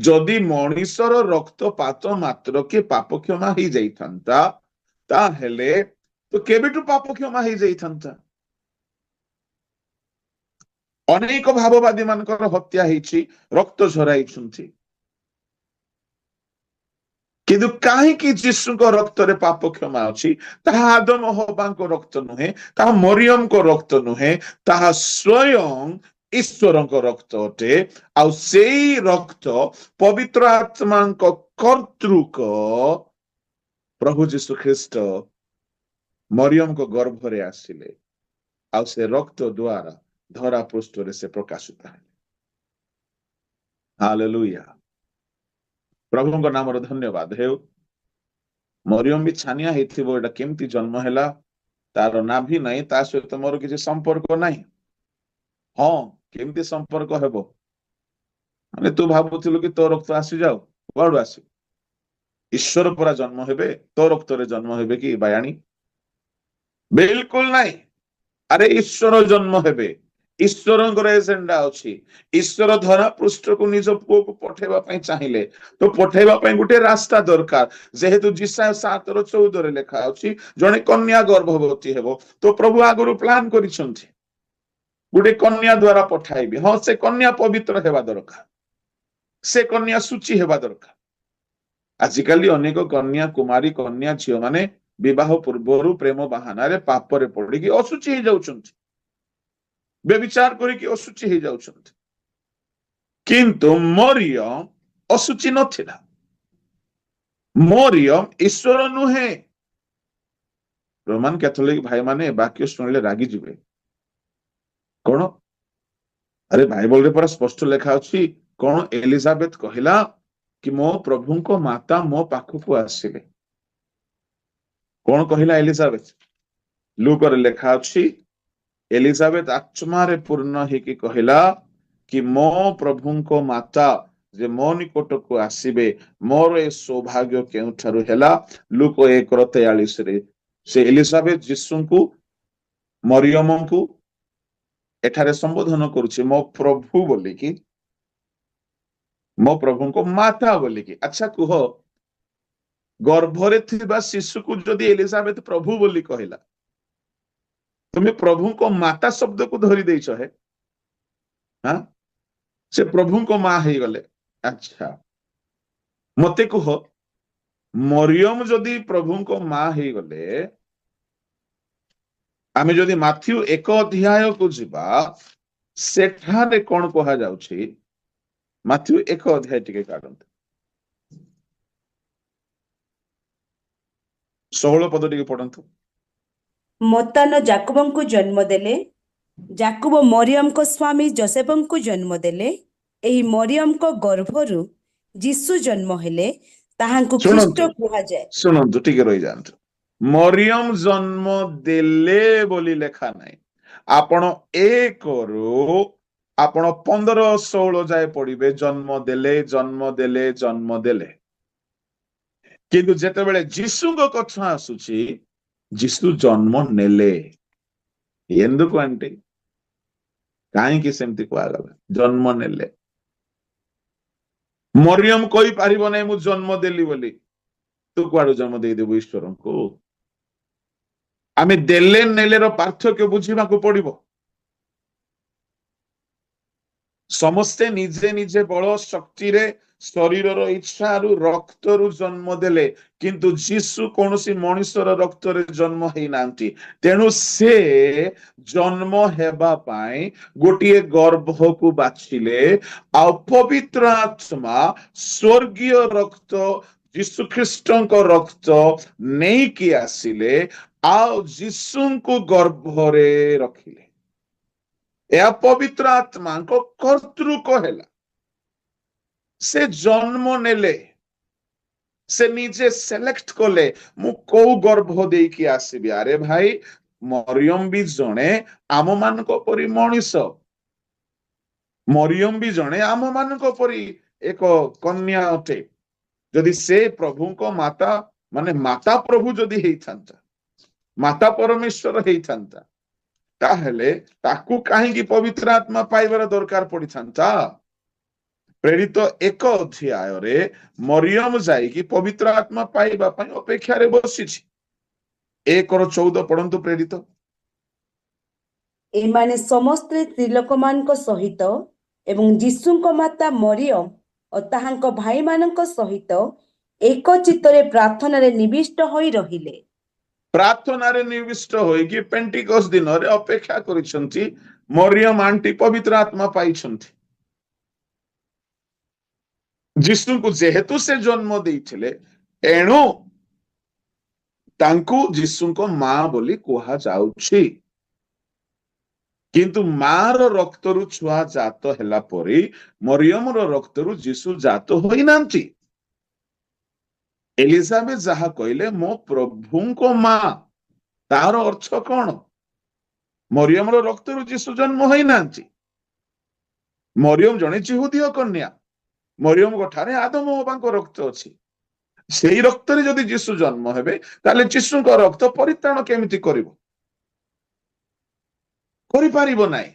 ଯଦି ମଣିଷର ରକ୍ତପାତ ମାତ୍ରକେ ପାପ କ୍ଷମା ହେଇଯାଇଥାନ୍ତା, ତାହେଲେ ତ କେବେଠୁ ପାପ କ୍ଷମା ହେଇଯାଇଥାନ୍ତା। ଅନେକ ଭାବବାଦୀ ମାନଙ୍କର ହତ୍ୟା ହେଇଛି, ରକ୍ତ ଝରାଇଛନ୍ତି, କିନ୍ତୁ କାହିଁକି ଯୀଶୁଙ୍କ ରକ୍ତରେ ପାପ କ୍ଷମା ଅଛି? ତାହା ଆଦମ ହବାଙ୍କ ରକ୍ତ ନୁହେଁ, ତାହା ମରିୟମଙ୍କ ରକ୍ତ ନୁହେଁ, ତାହା ସ୍ୱୟଂ ଈଶ୍ୱରଙ୍କ ରକ୍ତ ଅଟେ। ଆଉ ସେଇ ରକ୍ତ ପବିତ୍ର ଆତ୍ମାଙ୍କ କର୍ତ୍ତୃକ ପ୍ରଭୁ ଯୀଶୁ ଖ୍ରୀଷ୍ଟ ମରିୟମଙ୍କ ଗର୍ଭରେ ଆସିଲେ, ଆଉ ସେ ରକ୍ତ ଦ୍ୱାରା ଧରା ପୃଷ୍ଠରେ ସେ ପ୍ରକାଶିତ ହେଲେ। ହାଲେଲୁୟା, ପ୍ରଭୁଙ୍କ ନାମର ଧନ୍ୟବାଦ ହେଉ। ମରିୟମ ବି ଛାନିଆ ହେଇଥିବ, ଏଟା କେମିତି ଜନ୍ମ ହେଲା, ତାର ନାଭି ନାହିଁ, ତା ସହିତ ମୋର କିଛି ସମ୍ପର୍କ ନାହିଁ। ହଁ, କେମିତି ସମ୍ପର୍କ ହେବ? ମାନେ ତୁ ଭାବୁଥିଲୁ କି ତୋ ରକ୍ତ ଆସିଯାଉ, କୁଆଡୁ ଆସିବ? ଈଶ୍ୱର ପରା ଜନ୍ମ ହେବେ, ତୋ ରକ୍ତରେ ଜନ୍ମ ହେବେ କି ବାୟାଣୀ? ବିଲକୁଲ ନାହିଁ। ଆରେ ଈଶ୍ୱର ଜନ୍ମ ହେବେ, ଈଶ୍ୱରଙ୍କର ଏଜେଣ୍ଡା ଅଛି। ଈଶ୍ୱର ଧରା ପୃଷ୍ଠକୁ ନିଜ ପୁଅକୁ ପଠେଇବା ପାଇଁ ଚାହିଁଲେ, ତ ପଠେଇବା ପାଇଁ ଗୋଟେ ରାସ୍ତା ଦରକାର। ଯେହେତୁ ଯିଶାୟା 7:14 ଲେଖା ଅଛି, ଜଣେ କନ୍ୟା ଗର୍ଭବତୀ ହେବ, ତ ପ୍ରଭୁ ଆଗରୁ ପ୍ଲାନ କରିଛନ୍ତି, ଗୋଟେ କନ୍ୟା ଦ୍ୱାରା ପଠାଇବି। ହଁ, ସେ କନ୍ୟା ପବିତ୍ର ହେବା ଦରକାର, ସେ କନ୍ୟା ସୂଚି ହେବା ଦରକାର। ଆଜିକାଲି ଅନେକ କନ୍ୟା, କୁମାରୀ କନ୍ୟା ଝିଅ ମାନେ ବିବାହ ପୂର୍ବରୁ ପ୍ରେମ ବାହାନାରେ ପାପରେ ପଡିକି ଅଶୁଚି ହେଇଯାଉଛନ୍ତି, ବ୍ୟଭିଚାର କରିକି ଅଶୁଚି ହେଇଯାଉଛନ୍ତି। କିନ୍ତୁ ମରିୟମ ଅଶୁଚି ନଥିଲା। ମରିୟମ ଈଶ୍ୱର ନୁହେଁ। ରୋମାନ କ୍ୟାଥୋଲିକ ଭାଇମାନେ ଏ ବାକ୍ୟ ଶୁଣିଲେ ରାଗିଯିବେ। କଣ? ଆରେ ବାଇବଲରେ ପରା ସ୍ପଷ୍ଟ ଲେଖା ଅଛି, କଣ ଏଲିଜାବେଥ କହିଲା କି ମୋ ପ୍ରଭୁଙ୍କ ମାତା ମୋ ପାଖକୁ ଆସିଲେ। କଣ କହିଲା ଏଲିଜାବେଥ? ଲୁକରେ ଲେଖା ଅଛି, ଏଲିଜାବେଥ ଆତ୍ମାରେ ପୂର୍ଣ୍ଣ ହେଇକି କହିଲା କି ମୋ ପ୍ରଭୁଙ୍କ ମାତା ଯେ ମୋ ନିକଟକୁ ଆସିବେ, ମୋର ଏ ସୌଭାଗ୍ୟ କେଉଁଠାରୁ ହେଲା? ଲୁକ 1:43ରେ ସେ ଏଲିଜାବେଥ ଯୀଶୁଙ୍କୁ, ମରିୟମଙ୍କୁ ଏଠାରେ ସମ୍ବୋଧନ କରୁଛି ମୋ ପ୍ରଭୁ ବୋଲିକି, ମୋ ପ୍ରଭୁଙ୍କ ମାତା ବୋଲିକି। ଆଚ୍ଛା କୁହ, ଗର୍ଭରେ ଥିବା ଶିଶୁକୁ ଯଦି ଏଲିଜାବେଥ ପ୍ରଭୁ ବୋଲି କହିଲା, ତୁମେ ପ୍ରଭୁଙ୍କ ମାତା ଶବ୍ଦକୁ ଧରି ଦେଇଛ ହେ? ସେ ପ୍ରଭୁଙ୍କ ମା ହେଇଗଲେ। ଆଚ୍ଛା, ମତେ କୁହ, ମରିୟମ ଯଦି ପ୍ରଭୁଙ୍କ ମା ହେଇଗଲେ, ଆମେ ଯଦି ମାଥ୍ୟୁ 1 ଅଧ୍ୟାୟକୁ ଯିବା, ସେଠାରେ କଣ କୁହାଯାଉଛି? ମାଥ୍ୟୁ 1 ଅଧ୍ୟାୟ ଟିକେ କାଢନ୍ତୁ, 16 ପଦ ଟିକେ ପଢନ୍ତୁ। ମତାନ ଜାକୁବଙ୍କୁ ଜନ୍ମ ଦେଲେ, ଜାକୁବ ମରିୟମଙ୍କ ସ୍ୱାମୀ ଯୋସେଫଙ୍କୁ ଜନ୍ମ ଦେଲେ। ଏହି ମରିୟମଙ୍କ ଗର୍ଭରୁ ଯୀଶୁ ଜନ୍ମ ହେଲେ, ତାହାଙ୍କୁ ଖ୍ରୀଷ୍ଟ ଶୁଣନ୍ତୁ କୁହାଯାଏ। ଶୁଣନ୍ତୁ, ଟିକେ ରହିଯାଆନ୍ତୁ। ମରିୟମ ଜନ୍ମ ଦେଲେ ବୋଲି ଲେଖା ନାହିଁ। ଆପଣ 1ରୁ ଆପଣ 15-16 ଯାଏ ପଢିବେ, ଜନ୍ମ ଦେଲେ, ଜନ୍ମ ଦେଲେ, ଜନ୍ମ ଦେଲେ। କିନ୍ତୁ ଯେତେବେଳେ ଯୀଶୁଙ୍କ କଥା ଆସୁଛି, ଯୀଶୁ ଜନ୍ମ ନେଲେ। ఎందుకు అంటే, କାହିଁକି ସେମିତି କୁହାଗଲା? ଜନ୍ମ ନେଲେ। ମରିୟମ କହିପାରିବ ନାହିଁ ମୁଁ ଜନ୍ମ ଦେଲି ବୋଲି। ତୁ କୁଆଡୁ ଜନ୍ମ ଦେଇଦେବୁ ଈଶ୍ୱରଙ୍କୁ? ଆମେ ଦେଲେ ନେଲେର ପାର୍ଥକ୍ୟ ବୁଝିବାକୁ ପଡିବ। ସମସ୍ତେ ନିଜେ ନିଜେ ବଳ ଶକ୍ତିରେ, ଶରୀରର ଇଚ୍ଛାରୁ, ରକ୍ତରୁ ଜନ୍ମ ଦେଲେ, କିନ୍ତୁ ଯୀଶୁ କୌଣସି ମଣିଷର ରକ୍ତରେ ଜନ୍ମ ହେଇନାହାନ୍ତି। ତେଣୁ ସେ ଜନ୍ମ ହେବା ପାଇଁ ଗୋଟିଏ ଗର୍ଭକୁ ବାଛିଲେ, ଆଉ ପବିତ୍ର ଆତ୍ମା ସ୍ୱର୍ଗୀୟ ରକ୍ତ, ଯୀଶୁ ଖ୍ରୀଷ୍ଟଙ୍କ ରକ୍ତ ନେଇକି ଆସିଲେ, ଆଉ ଯୀଶୁଙ୍କୁ ଗର୍ଭରେ ରଖିଲେ। ଏହା ପବିତ୍ର ଆତ୍ମାଙ୍କ କର୍ତ୍ତୃକ ହେଲା। ସେ ଜନ୍ମ ନେଲେ, ସେ ନିଜେ ସିଲେକ୍ଟ କଲେ ମୁଁ କୋଉ ଗର୍ଭ ଦେଇକି ଆସିବି। ଆରେ ଭାଇ, ମରିୟମ ବି ଜଣେ ଆମ ମାନଙ୍କ ପରି ମଣିଷ, ମରିୟମ ବି ଜଣେ ଆମ ମାନଙ୍କ ପରି ଏକ କନ୍ୟା ଅଟେ। ଯଦି ସେ ପ୍ରଭୁଙ୍କ ମାତା, ମାନେ ମାତା ପ୍ରଭୁ ଯଦି ହେଇଥାନ୍ତା, ମାତା ପରମେଶ୍ୱର ହେଇଥାନ୍ତା, ତାହେଲେ ତାକୁ କାହିଁକି ପବିତ୍ର ଆତ୍ମା ପାଇବାର ଦରକାର ପଡିଥାନ୍ତା? ପ୍ରେରିତ 1 ଅଧ୍ୟାୟରେ ମରିୟମ ଯାଇକି ପବିତ୍ର ଆତ୍ମା ପାଇବା ପାଇଁ ଅପେକ୍ଷାରେ ବସିଛି। 1:14 ପଢନ୍ତୁ ପ୍ରେରିତ। ଏମାନେ ସମସ୍ତେ ସ୍ତ୍ରୀଲୋକମାନଙ୍କ ସହିତ ଏବଂ ଯୀଶୁଙ୍କ ମାତା ମରିୟମ ଓ ତାହାଙ୍କ ଭାଇମାନଙ୍କ ସହିତ ଏକ ଚିତ୍ତରେ ପ୍ରାର୍ଥନାରେ ନିବିଷ୍ଟ ହୋଇ ରହିଲେ। ପ୍ରାର୍ଥନାରେ ନିବିଷ୍ଟ ହୋଇକି ପେଣ୍ଟିକସ୍ ଦିନରେ ଅପେକ୍ଷା କରିଛନ୍ତି। ମରିୟମ ଆଣ୍ଟି ପବିତ୍ର ଆତ୍ମା ପାଇଛନ୍ତି। ଯୀଶୁଙ୍କୁ ଯେହେତୁ ସେ ଜନ୍ମ ଦେଇଥିଲେ, ଏଣୁ ତାଙ୍କୁ ଯୀଶୁଙ୍କ ମା ବୋଲି କୁହାଯାଉଛି। କିନ୍ତୁ ମାର ରକ୍ତରୁ ଛୁଆ ଜାତ ହେଲା ପରେ ମରିୟମର ରକ୍ତରୁ ଯୀଶୁ ଜାତ ହୋଇନାହାନ୍ତି। ଏଲିଜାବେଥ ଯାହା କହିଲେ ମୋ ପ୍ରଭୁଙ୍କ ମା, ତାର ଅର୍ଥ କଣ? ମରିୟମର ରକ୍ତରୁ ଯୀଶୁ ଜନ୍ମ ହୋଇନାହାନ୍ତି। ମରିୟମ ଜଣେ ଯିହୁଦୀୟ କନ୍ୟା। ମରିୟମଙ୍କ ଠାରେ ଆଦମ ହବାଙ୍କ ରକ୍ତ ଅଛି। ସେଇ ରକ୍ତରେ ଯଦି ଯୀଶୁ ଜନ୍ମ ହେବେ, ତାହେଲେ ଯୀଶୁଙ୍କ ରକ୍ତ ପରିତ୍ରାଣ କେମିତି କରିବ? କରିପାରିବ ନାହିଁ।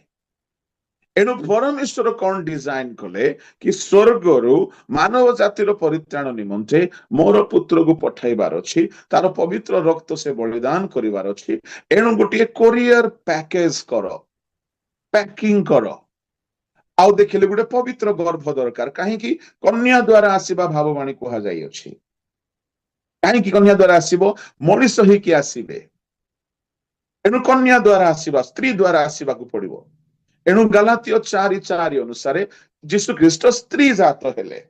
ଏଣୁ ପରମେଶ୍ୱର କଣ ଡିଜାଇନ କଲେ କି ସ୍ୱର୍ଗରୁ ମାନବ ଜାତିର ପରିତ୍ରାଣ ନିମନ୍ତେ ମୋର ପୁତ୍ରକୁ ପଠାଇବାର ଅଛି, ତାର ପବିତ୍ର ରକ୍ତ ସେ ବଳିଦାନ କରିବାର ଅଛି। ଏଣୁ ଗୋଟିଏ କୋରିୟର ପ୍ୟାକେଜ କର, ପ୍ୟାକିଂ କର। ଆଉ ଦେଖିଲେ ଗୋଟେ ପବିତ୍ର ଗର୍ଭ ଦରକାର। କାହିଁକି? କନ୍ୟା ଦ୍ଵାରା ଆସିବା ଭାବବାଣୀ କୁହାଯାଇଅଛି। କାହିଁକି କନ୍ୟା ଦ୍ଵାରା ଆସିବ? ମଣିଷ ହେଇକି ଆସିବେ। ଏଣୁ କନ୍ୟା ଦ୍ଵାରା ଆସିବା, ସ୍ତ୍ରୀ ଦ୍ଵାରା ଆସିବାକୁ ପଡିବ। ଏଣୁ ଗାଲାତୀୟ 4:4 ଅନୁସାରେ ଯୀଶୁ ଖ୍ରୀଷ୍ଟ ସ୍ତ୍ରୀ ଜାତ ହେଲେ।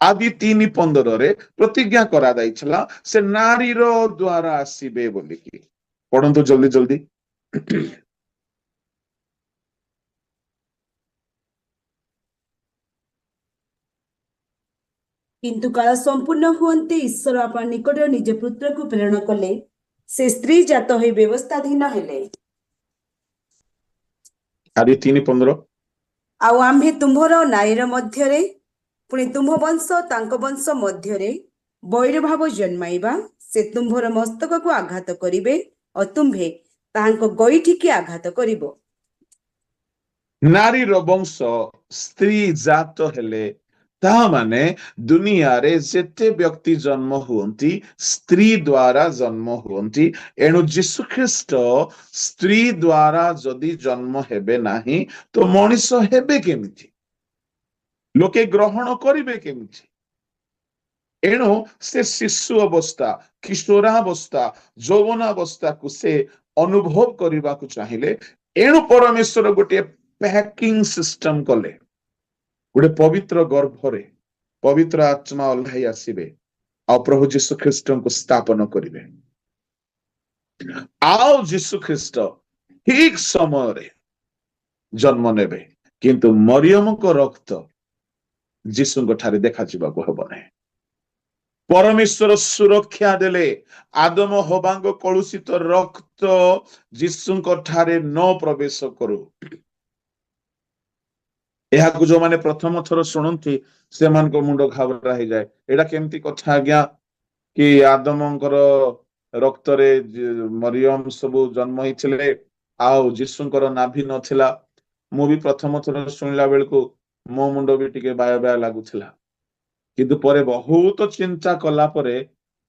ଆଦି 3:15 ପ୍ରତିଜ୍ଞା କରାଯାଇଥିଲା ସେ ନାରୀର ଦ୍ଵାରା ଆସିବେ ବୋଲିକି। ପଢନ୍ତୁ ଜଲ୍ଦି ଜଲ୍ଦି। କିନ୍ତୁ କାଳ ସମ୍ପୂର୍ଣ୍ଣ ହୁଅନ୍ତେ ଈଶ୍ୱର ଆପଣା ନିକଟରେ ନିଜ ପୁତ୍ରକୁ ପ୍ରେରଣ କଲେ। ସେ ସ୍ତ୍ରୀ ଜାତ ହୋଇ ବ୍ୟବସ୍ଥାଧୀନ ହେଲେ। ଆଦି 3:15 ଆଉ ଆମ୍ଭେ ତୁମ୍ଭର ନାରୀର ମଧ୍ୟରେ, ପୁଣି ତୁମ୍ଭ ବଂଶ ତାଙ୍କ ବଂଶ ମଧ୍ୟରେ ବୈରଭାବ ଜନ୍ମାଇବା। ସେ ତୁମ୍ଭର ମସ୍ତକକୁ ଆଘାତ କରିବେ ଓ ତୁମ୍ଭେ ତାହାଙ୍କ ଗଇଠିକି ଆଘାତ କରିବ। ନାରୀର ବଂଶ ସ୍ତ୍ରୀ ଜାତ ହେଲେ, ତାହା ମାନେ ଦୁନିଆରେ ଯେତେ ବ୍ୟକ୍ତି ଜନ୍ମ ହୁଅନ୍ତି ସ୍ତ୍ରୀ ଦ୍ଵାରା ଜନ୍ମ ହୁଅନ୍ତି। ଏଣୁ ଯୀଶୁ ଖ୍ରୀଷ୍ଟ ସ୍ତ୍ରୀ ଦ୍ଵାରା ଯଦି ଜନ୍ମ ହେବେ ନାହିଁ ତ ମଣିଷ ହେବେ କେମିତି? ଲୋକେ ଗ୍ରହଣ କରିବେ କେମିତି? ଏଣୁ ସେ ଶିଶୁ ଅବସ୍ଥା, କିଶୋରାବସ୍ଥା, ଯୌବନାବସ୍ଥାକୁ ସେ ଅନୁଭବ କରିବାକୁ ଚାହିଁଲେ। ଏଣୁ ପରମେଶ୍ୱର ଗୋଟିଏ ପ୍ୟାକିଂ ସିଷ୍ଟମ କଲେ। ଗୋଟେ ପବିତ୍ର ଗର୍ଭରେ ପବିତ୍ର ଆତ୍ମା ଓହ୍ଲାଇ ଆସିବେ ଆଉ ପ୍ରଭୁ ଯୀଶୁ ଖ୍ରୀଷ୍ଟଙ୍କୁ ସ୍ଥାପନ କରିବେ। ଆଉ ଯୀଶୁ ଖ୍ରୀଷ୍ଟ ଠିକ ସମୟରେ ଜନ୍ମ ନେବେ। କିନ୍ତୁ ମରିୟମଙ୍କ ରକ୍ତ ଯୀଶୁଙ୍କ ଠାରେ ଦେଖାଯିବାକୁ ହେବ ନାହିଁ। ପରମେଶ୍ୱର ସୁରକ୍ଷା ଦେଲେ ଆଦମ ହବାଙ୍କ କଳୁଷିତ ରକ୍ତ ଯୀଶୁଙ୍କ ଠାରେ ନ ପ୍ରବେଶ କରୁ। ଏହାକୁ ଯୋଉମାନେ ପ୍ରଥମ ଥର ଶୁଣନ୍ତି ସେମାନଙ୍କ ମୁଣ୍ଡ ଘାବରା ହେଇଯାଏ। ଏଇଟା କେମିତି କଥା ଆଜ୍ଞା କି ଆଦମଙ୍କର ରକ୍ତରେ ମରିୟମ ସବୁ ଜନ୍ମ ହେଇଥିଲେ ଆଉ ଯୀଶୁଙ୍କର ନାଭି ନଥିଲା। ମୁଁ ବି ପ୍ରଥମ ଥର ଶୁଣିଲା ବେଳକୁ ମୋ ମୁଣ୍ଡ ବି ଟିକେ ବାୟା ବାୟା ଲାଗୁଥିଲା। କିନ୍ତୁ ପରେ ବହୁତ ଚିନ୍ତା କଲା ପରେ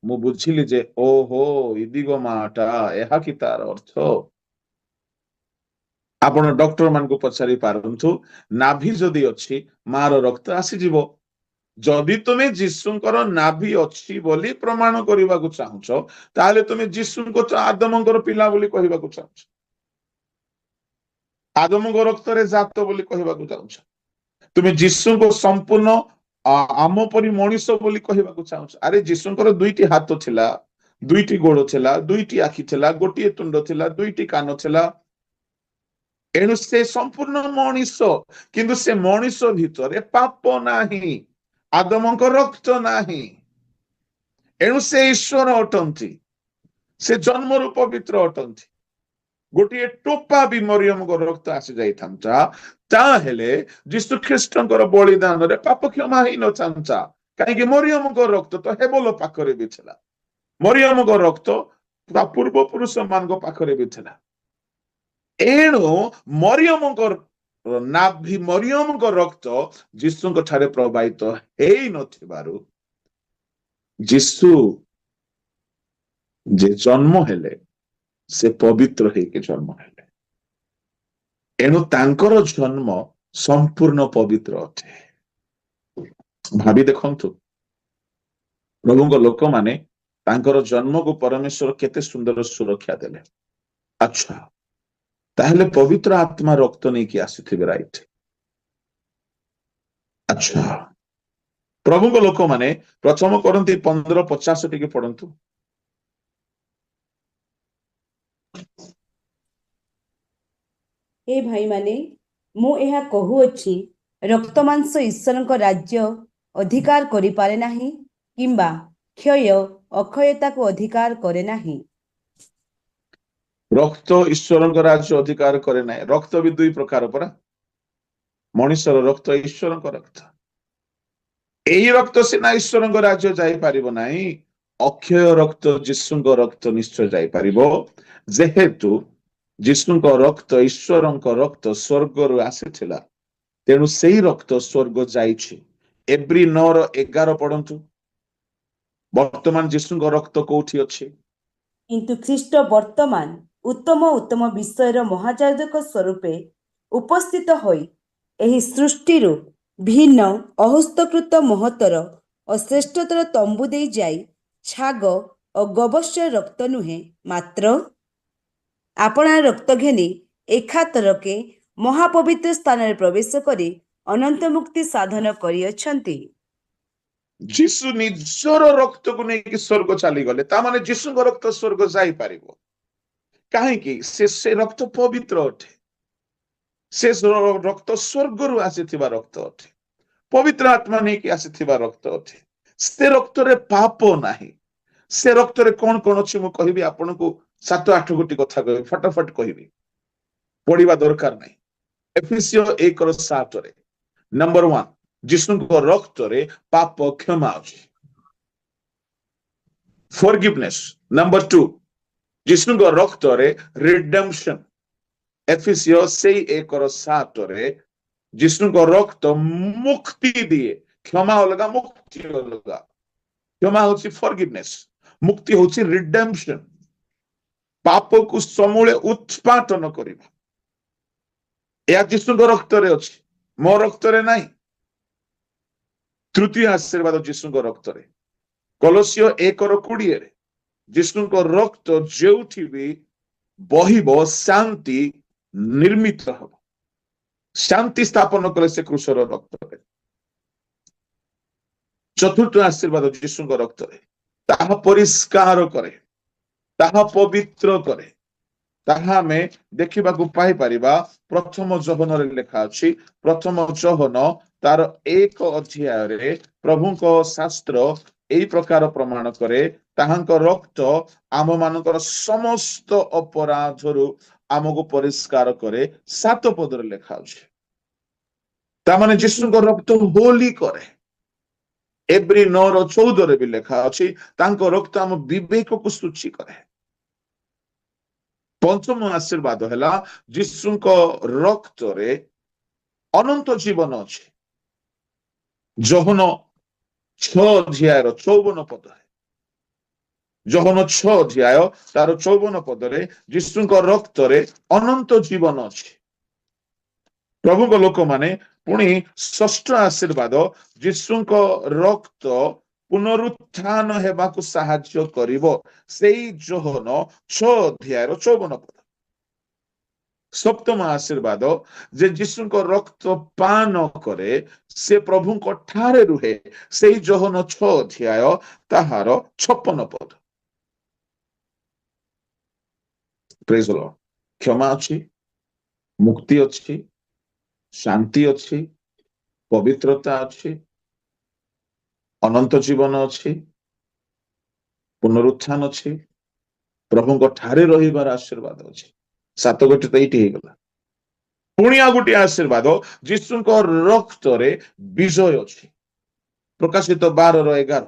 ମୁଁ ବୁଝିଲି ଯେ ଓହୋ ଇଦିଗ ମାଟା, ଏହା କି ତାର ଅର୍ଥ। ଆପଣ ଡକ୍ଟର ମାନଙ୍କୁ ପଚାରି ପାରନ୍ତୁ, ନାଭି ଯଦି ଅଛି ମାର ରକ୍ତ ଆସିଯିବ। ଯଦି ତୁମେ ଯୀଶୁଙ୍କର ନାଭି ଅଛି ବୋଲି ପ୍ରମାଣ କରିବାକୁ ଚାହୁଁଛ, ତାହେଲେ ତୁମେ ଯୀଶୁଙ୍କ ଆଦମଙ୍କର ପିଲା ବୋଲି କହିବାକୁ ଚାହୁଁଛ, ଆଦମଙ୍କ ରକ୍ତରେ ଜାତ ବୋଲି କହିବାକୁ ଚାହୁଁଛ, ତୁମେ ଯୀଶୁଙ୍କୁ ସମ୍ପୂର୍ଣ୍ଣ ଆମ ପରି ମଣିଷ ବୋଲି କହିବାକୁ ଚାହୁଁଛ। ଆରେ ଯୀଶୁଙ୍କର 2ଟି ହାତ ଥିଲା, 2ଟି ଗୋଡ ଥିଲା, 2ଟି ଆଖି ଥିଲା, ଗୋଟିଏ ତୁଣ୍ଡ ଥିଲା, 2ଟି କାନ ଥିଲା। ଏଣୁ ସେ ସମ୍ପୂର୍ଣ୍ଣ ମଣିଷ, କିନ୍ତୁ ସେ ମଣିଷ ଭିତରେ ପାପ ନାହିଁ, ଆଦମଙ୍କ ରକ୍ତ ନାହିଁ। ଏଣୁ ସେ ଈଶ୍ୱର ଅଟନ୍ତି, ସେ ଜନ୍ମରୁ ପବିତ୍ର ଅଟନ୍ତି। ଗୋଟିଏ ଟୋପା ବି ମରିୟମଙ୍କ ରକ୍ତ ଆସି ଯାଇଥାନ୍ତା, ତାହେଲେ ଯୀଶୁ ଖ୍ରୀଷ୍ଟଙ୍କର ବଳିଦାନରେ ପାପ କ୍ଷମା ହେଇନଥାନ୍ତା। କାହିଁକି? ମରିୟମଙ୍କ ରକ୍ତ ତ ହେବଲ ପାଖରେ ବି ଥିଲା, ମରିୟମଙ୍କ ରକ୍ତ ତା ପୂର୍ବ ପୁରୁଷ ମାନଙ୍କ ପାଖରେ ବି ଥିଲା। ଏଣୁ ମରିୟମଙ୍କ ନାଭି ମରିୟମଙ୍କ ରକ୍ତ ଯୀଶୁଙ୍କ ଠାରେ ପ୍ରବାହିତ ହେଇ ନଥିବାରୁ ଯୀଶୁ ଯେ ଜନ୍ମ ହେଲେ ସେ ପବିତ୍ର ହେଇକି ଜନ୍ମ ହେଲେ। ଏଣୁ ତାଙ୍କର ଜନ୍ମ ସମ୍ପୂର୍ଣ୍ଣ ପବିତ୍ର ଅଟେ। ଭାବି ଦେଖନ୍ତୁ, ପ୍ରଭୁଙ୍କ ଲୋକମାନେ ତାଙ୍କର ଜନ୍ମକୁ ପରମେଶ୍ୱର କେତେ ସୁନ୍ଦର ସୁରକ୍ଷା ଦେଲେ। ଆଚ୍ଛା, ତାହେଲେ ପବିତ୍ର ଆତ୍ମା ରକ୍ତ ନେଇକି ଆସିଥିବେ, ରାଇଟ? ଆଚ୍ଛା, ପ୍ରଭୁଙ୍କ ଲୋକମାନେ ପ୍ରଥମ କରନ୍ତି 15:50 ଟିକେ ପଢନ୍ତୁ। ଏ ଭାଇମାନେ, ମୁଁ ଏହା କହୁଅଛି, ରକ୍ତ ମାଂସ ଈଶ୍ୱରଙ୍କ ରାଜ୍ୟ ଅଧିକାର କରିପାରେ ନାହିଁ, କିମ୍ବା କ୍ଷୟ ଅକ୍ଷୟତାକୁ ଅଧିକାର କରେ ନାହିଁ। ରକ୍ତ ଈଶ୍ୱରଙ୍କ ରାଜ୍ୟ ଅଧିକାର କରେ ନାହିଁ। ରକ୍ତ ବି ଦୁଇ ପ୍ରକାର ପରା। ମଣିଷର ରକ୍ତ, ଈଶ୍ୱରଙ୍କ ରକ୍ତ। ଏହି ରକ୍ତ ସିନା ଈଶ୍ୱରଙ୍କ ରାଜ୍ୟ ଯାଇପାରିବ ନାହିଁ, ଅକ୍ଷୟ ରକ୍ତ ଯୀଶୁଙ୍କ ରକ୍ତ ନିଶ୍ଚୟ ଯାଇପାରିବ। ଯେହେତୁ ଯୀଶୁଙ୍କ ରକ୍ତ ଈଶ୍ୱରଙ୍କ ରକ୍ତ ସ୍ୱର୍ଗରୁ ଆସିଥିଲା, ତେଣୁ ସେଇ ରକ୍ତ ସ୍ୱର୍ଗ ଯାଇଛି। ଏବ୍ରୀ 9:11 ପଢନ୍ତୁ। ବର୍ତ୍ତମାନ ଯୀଶୁଙ୍କ ରକ୍ତ କୋଉଠି ଅଛି? କିନ୍ତୁ ଖ୍ରୀଷ୍ଟ ବର୍ତ୍ତମାନ ଉତ୍ତମ ଉତ୍ତମ ବିଷୟର ମହାଯାଜକ ସ୍ୱରୂପେ ଉପସ୍ଥିତ ହୋଇ ଏହି ସୃଷ୍ଟିରୁ ଭିନ୍ନ ଅହସ୍ତକୃତ ମହତର ଓ ଶ୍ରେଷ୍ଠତର ତମ୍ବୁ ଦେଇ ଯାଇ ଛାଗ ଓ ଗବଶ୍ୟ ରକ୍ତ ନୁହେଁ, ମାତ୍ର ଆପଣା ରକ୍ତ ଘେନି ଏକାଥରକେ ମହାପବିତ୍ର ସ୍ଥାନରେ ପ୍ରବେଶ କରି ଅନନ୍ତ ମୁକ୍ତି ସାଧନ କରିଅଛନ୍ତି। ଯୀଶୁ ନିଜର ରକ୍ତକୁ ନେଇକି ସ୍ୱର୍ଗ ଚାଲିଗଲେ। ତା ମାନେ ଯୀଶୁଙ୍କ ରକ୍ତ ସ୍ୱର୍ଗ ଯାଇପାରିବ। କାହିଁକି? ସେ ରକ୍ତ ପବିତ୍ର ଅଟେ। ସେ ରକ୍ତ ସ୍ୱର୍ଗରୁ ଆସିଥିବା ରକ୍ତ ଅଟେ। ପବିତ୍ର ଆତ୍ମା ନେଇକି ଆସିଥିବା ରକ୍ତ ଅଟେ। ସେ ରକ୍ତରେ ପାପ ନାହିଁ। ସେ ରକ୍ତରେ କଣ କଣ ଅଛି ମୁଁ କହିବି ଆପଣଙ୍କୁ। 7-8 ଗୋଟି କଥା କହିବି, ଫଟାଫଟ କହିବି, ପଢିବା ଦରକାର ନାହିଁ। ଏଫେସିୟ 1:7 ନମ୍ବର 1, ଯୀଶୁଙ୍କ ରକ୍ତରେ ପାପ କ୍ଷମା ଅଛି, ଫରଗିଭନେସ୍। ନମ୍ବର 2, ଯୀଶୁଙ୍କ ରକ୍ତରେ ରିଡେମ୍ପସନ। ଏଫେସିୟ ସେଇ 1:7 ଯୀଶୁଙ୍କ ରକ୍ତ ମୁକ୍ତି ଦିଏ। କ୍ଷମା ଅଲଗା, ମୁକ୍ତି ଅଲଗା। କ୍ଷମା ହଉଛି ଫରଗିଭନେସ୍, ମୁକ୍ତି ହଉଛି ରିଡେମ୍ପସନ। ପାପକୁ ସମୂଳେ ଉତ୍ପାଟନ କରିବା। ଏହା ଯୀଶୁଙ୍କ ରକ୍ତରେ ଅଛି, ମୋ ରକ୍ତରେ ନାହିଁ। ତୃତୀୟ ଆଶୀର୍ବାଦ ଯୀଶୁଙ୍କ ରକ୍ତରେ। କଲୋସିୟ 1:20 ଯୀଶୁଙ୍କ ରକ୍ତ ଯେଉଁଠି ବି ବହିବ ଶାନ୍ତି ନିର୍ମିତ ହେବ। ଶାନ୍ତି ସ୍ଥାପନ କଲେ ସେ କ୍ରୁଶର ରକ୍ତରେ। ଚତୁର୍ଥ ଆଶୀର୍ବାଦ ଯୀଶୁଙ୍କ ରକ୍ତରେ। ତାହା ପରିଷ୍କାର କରେ, ତାହା ପବିତ୍ର କରେ। ତାହା ଆମେ ଦେଖିବାକୁ ପାଇପାରିବା ପ୍ରଥମ ଯୋହନରେ ଲେଖା ଅଛି। ପ୍ରଥମ ଯୋହନ ତାର 1 ଅଧ୍ୟାୟରେ ପ୍ରଭୁଙ୍କ ଶାସ୍ତ୍ର ଏଇ ପ୍ରକାର ପ୍ରମାଣ କରେ, ତାହାଙ୍କ ରକ୍ତ ଆମ ମାନଙ୍କର ସମସ୍ତ ଅପରାଧରୁ ଆମକୁ ପରିଷ୍କାର କରେ। 7 ପଦରେ ଲେଖା ଅଛି। ତାମାନେ ଯୀଶୁଙ୍କ ରକ୍ତ ହୋଲି କରେ। ଏବ୍ରୀ 9:14 ବି ଲେଖା ଅଛି, ତାଙ୍କ ରକ୍ତ ଆମ ବିବେକକୁ ଶୁଚି କରେ। ପଞ୍ଚମ ଆଶୀର୍ବାଦ ହେଲା ଯୀଶୁଙ୍କ ରକ୍ତରେ ଅନନ୍ତ ଜୀବନ ଅଛି। ଯୋହନ 6:54 ଯୋହନ 6 ତାର 54 ଯୀଶୁଙ୍କ ରକ୍ତରେ ଅନନ୍ତ ଜୀବନ ଅଛି। ପ୍ରଭୁଙ୍କ ଲୋକମାନେ ପୁଣି ଷଷ୍ଠ ଆଶୀର୍ବାଦ ଯୀଶୁଙ୍କ ରକ୍ତ ପୁନରୁତ୍ଥାନ ହେବାକୁ ସାହାଯ୍ୟ କରିବ। ସେଇ ଯୋହନ 6:54। ସପ୍ତମ ଆଶୀର୍ବାଦ ଯେ ଯୀଶୁଙ୍କ ରକ୍ତ ପାନ କରେ ସେ ପ୍ରଭୁଙ୍କ ଠାରେ ରୁହେ। ସେଇ ଯୋହନ 6 ତାହାର 56 ପ୍ରେଜ୍ ଦ ଲର୍ଡ। କ୍ଷମା ଅଛି, ମୁକ୍ତି ଅଛି, ଶାନ୍ତି ଅଛି, ପବିତ୍ରତା ଅଛି, ଅନନ୍ତ ଜୀବନ ଅଛି, ପୁନରୁତ୍ଥାନ ଅଛି, ପ୍ରଭୁଙ୍କ ଠାରେ ରହିବାର ଆଶୀର୍ବାଦ ଅଛି। 7 ଗୋଟି ତ ଏଇଠି ହେଇଗଲା। ପୁଣି ଆଉ ଗୋଟିଏ ଆଶୀର୍ବାଦ ଯୀଶୁଙ୍କ ରକ୍ତରେ ବିଜୟ ଅଛି। ପ୍ରକାଶିତ 12:11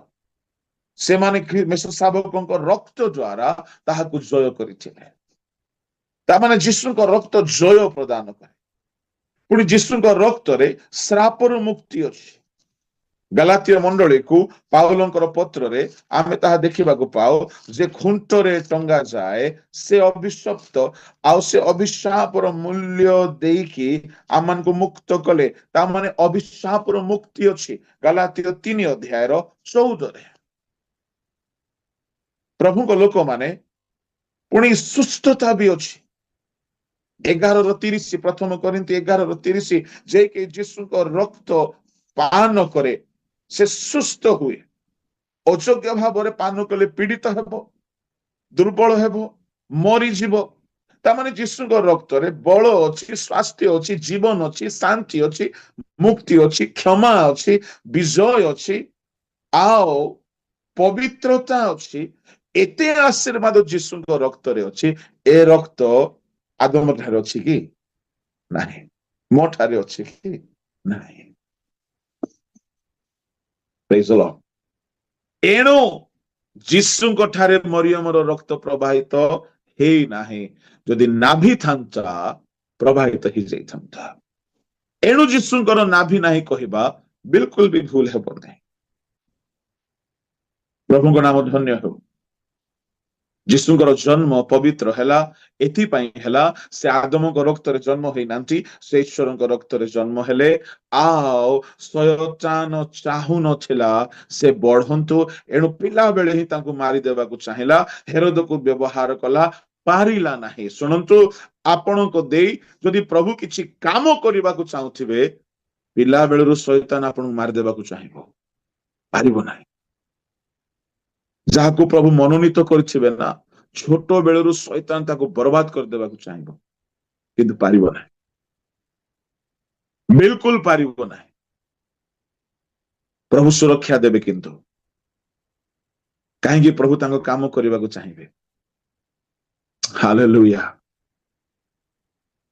ସେମାନେ ଶାବକଙ୍କ ରକ୍ତ ଦ୍ୱାରା ତାହାକୁ ଜୟ କରିଥିଲେ। ତାମାନେ ଯୀଶୁଙ୍କ ରକ୍ତ ଜୟ ପ୍ରଦାନ କରେ। पुणी जीशुଙ୍କ रक्तरे श्रापर मुक्ति अछि। गलातीय मंडली को पाउलंकर पत्ररे आमे ताहा देखिबाकू पाओ जे खुंटरे टंगा जाए से अभिशप्त आउ से अभिशापर मूल्य देकी आमान को मुक्त कले ता माने अभिशापर मुक्ति अछि। गलातीय 3 अध्याय 14 रे प्रभु को लोक माने पुणी सुस्थता भी अछि। 11:30 प्रथम कोरिन्थी 11:30 जे कि जीशुଙ୍କ रक्त पान करे से सुस्थ हुए। अयोग्य भाव पान कले पीड़ित हेबो, दुर्बल हेबो, मरी जीवो। तामाने जीशुଙ୍କ रक्तरे बल अछि, स्वास्थ्य अछि, जीवन अछि, शांति अछि, मुक्ति अछि, क्षमा अछि, विजय अछि आओ पवित्रता अछि। एते आशीर्वाद जीशुଙ୍କ रक्तरे अछि। ए रक्त आदम ठारे अछि कि नाही, मो ठारे अछि कि नाही। Praise the Lord. एणु जीशुଙ୍କ ठारे मरियमर रक्त प्रवाहित हेई नाही। जदि नाभि थांता प्रवाहित ही जाइथांता। एणु जीशुଙ୍କର नाभि नाही कहिबा बिल्कुल भी भूल हेबो नाही। प्रभुଙ୍କ नाम धन्य हो। जीशुଙ୍କର जन्म पवित्र हेला एथिपाई हेला से आदमଙ୍କ रक्तरे जन्म होई नांती, से ईश्वरଙ୍କ रक्तरे जन्म हेले। आओ शयतान चाहू नथिला से बढ़ंतु, एणु पिला बेले ही तांकु मारी देबाकू चाहिला। हेरोदକୁ व्यवहार कला, पारिला नाही। सुनंतु आपणको देई जदि प्रभु किछि काम करिबाकू चाहुथिबे, पिला बेलरु शयतान आपणକୁ मारी देबाकू चाहिबो, पारिबो नाही। ଯାହାକୁ ପ୍ରଭୁ ମନୋନୀତ କରିଥିବେ ନା, ଛୋଟ ବେଳରୁ ଶୈତାନ ତାକୁ ବରବାଦ କରିଦେବାକୁ ଚାହିଁବ, କିନ୍ତୁ ପାରିବ ନାହିଁ, ବିଲକୁଲ ପାରିବ ନାହିଁ। ପ୍ରଭୁ ସୁରକ୍ଷା ଦେବେ, କିନ୍ତୁ କାହିଁକି ପ୍ରଭୁ ତାଙ୍କ କାମ କରିବାକୁ ଚାହିଁବେ। ହାଲେଲୁୟା।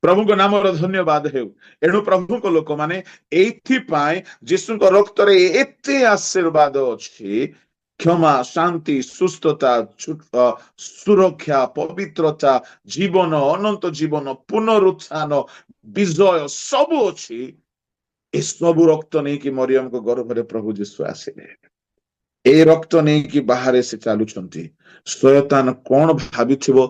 ପ୍ରଭୁଙ୍କ ନାମର ଧନ୍ୟବାଦ ହେଉ। ଏଣୁ ପ୍ରଭୁଙ୍କ ଲୋକମାନେ ଏଇଥିପାଇଁ ଯୀଶୁଙ୍କ ରକ୍ତରେ ଏତେ ଆଶୀର୍ବାଦ ଅଛି। क्षमा, शांति, सुस्थता, सुरक्षा, पवित्रता, जीवन, अनंत जीवन, पुनरुत्थान, विजय सबु अछि। ए सबु रक्त नहीं कि मरियम को गर्भरे प्रभु जीशु आसिले। ए रक्त नहीं कि बाहर से चालुछंती। शयतान कौन भाबिथिबो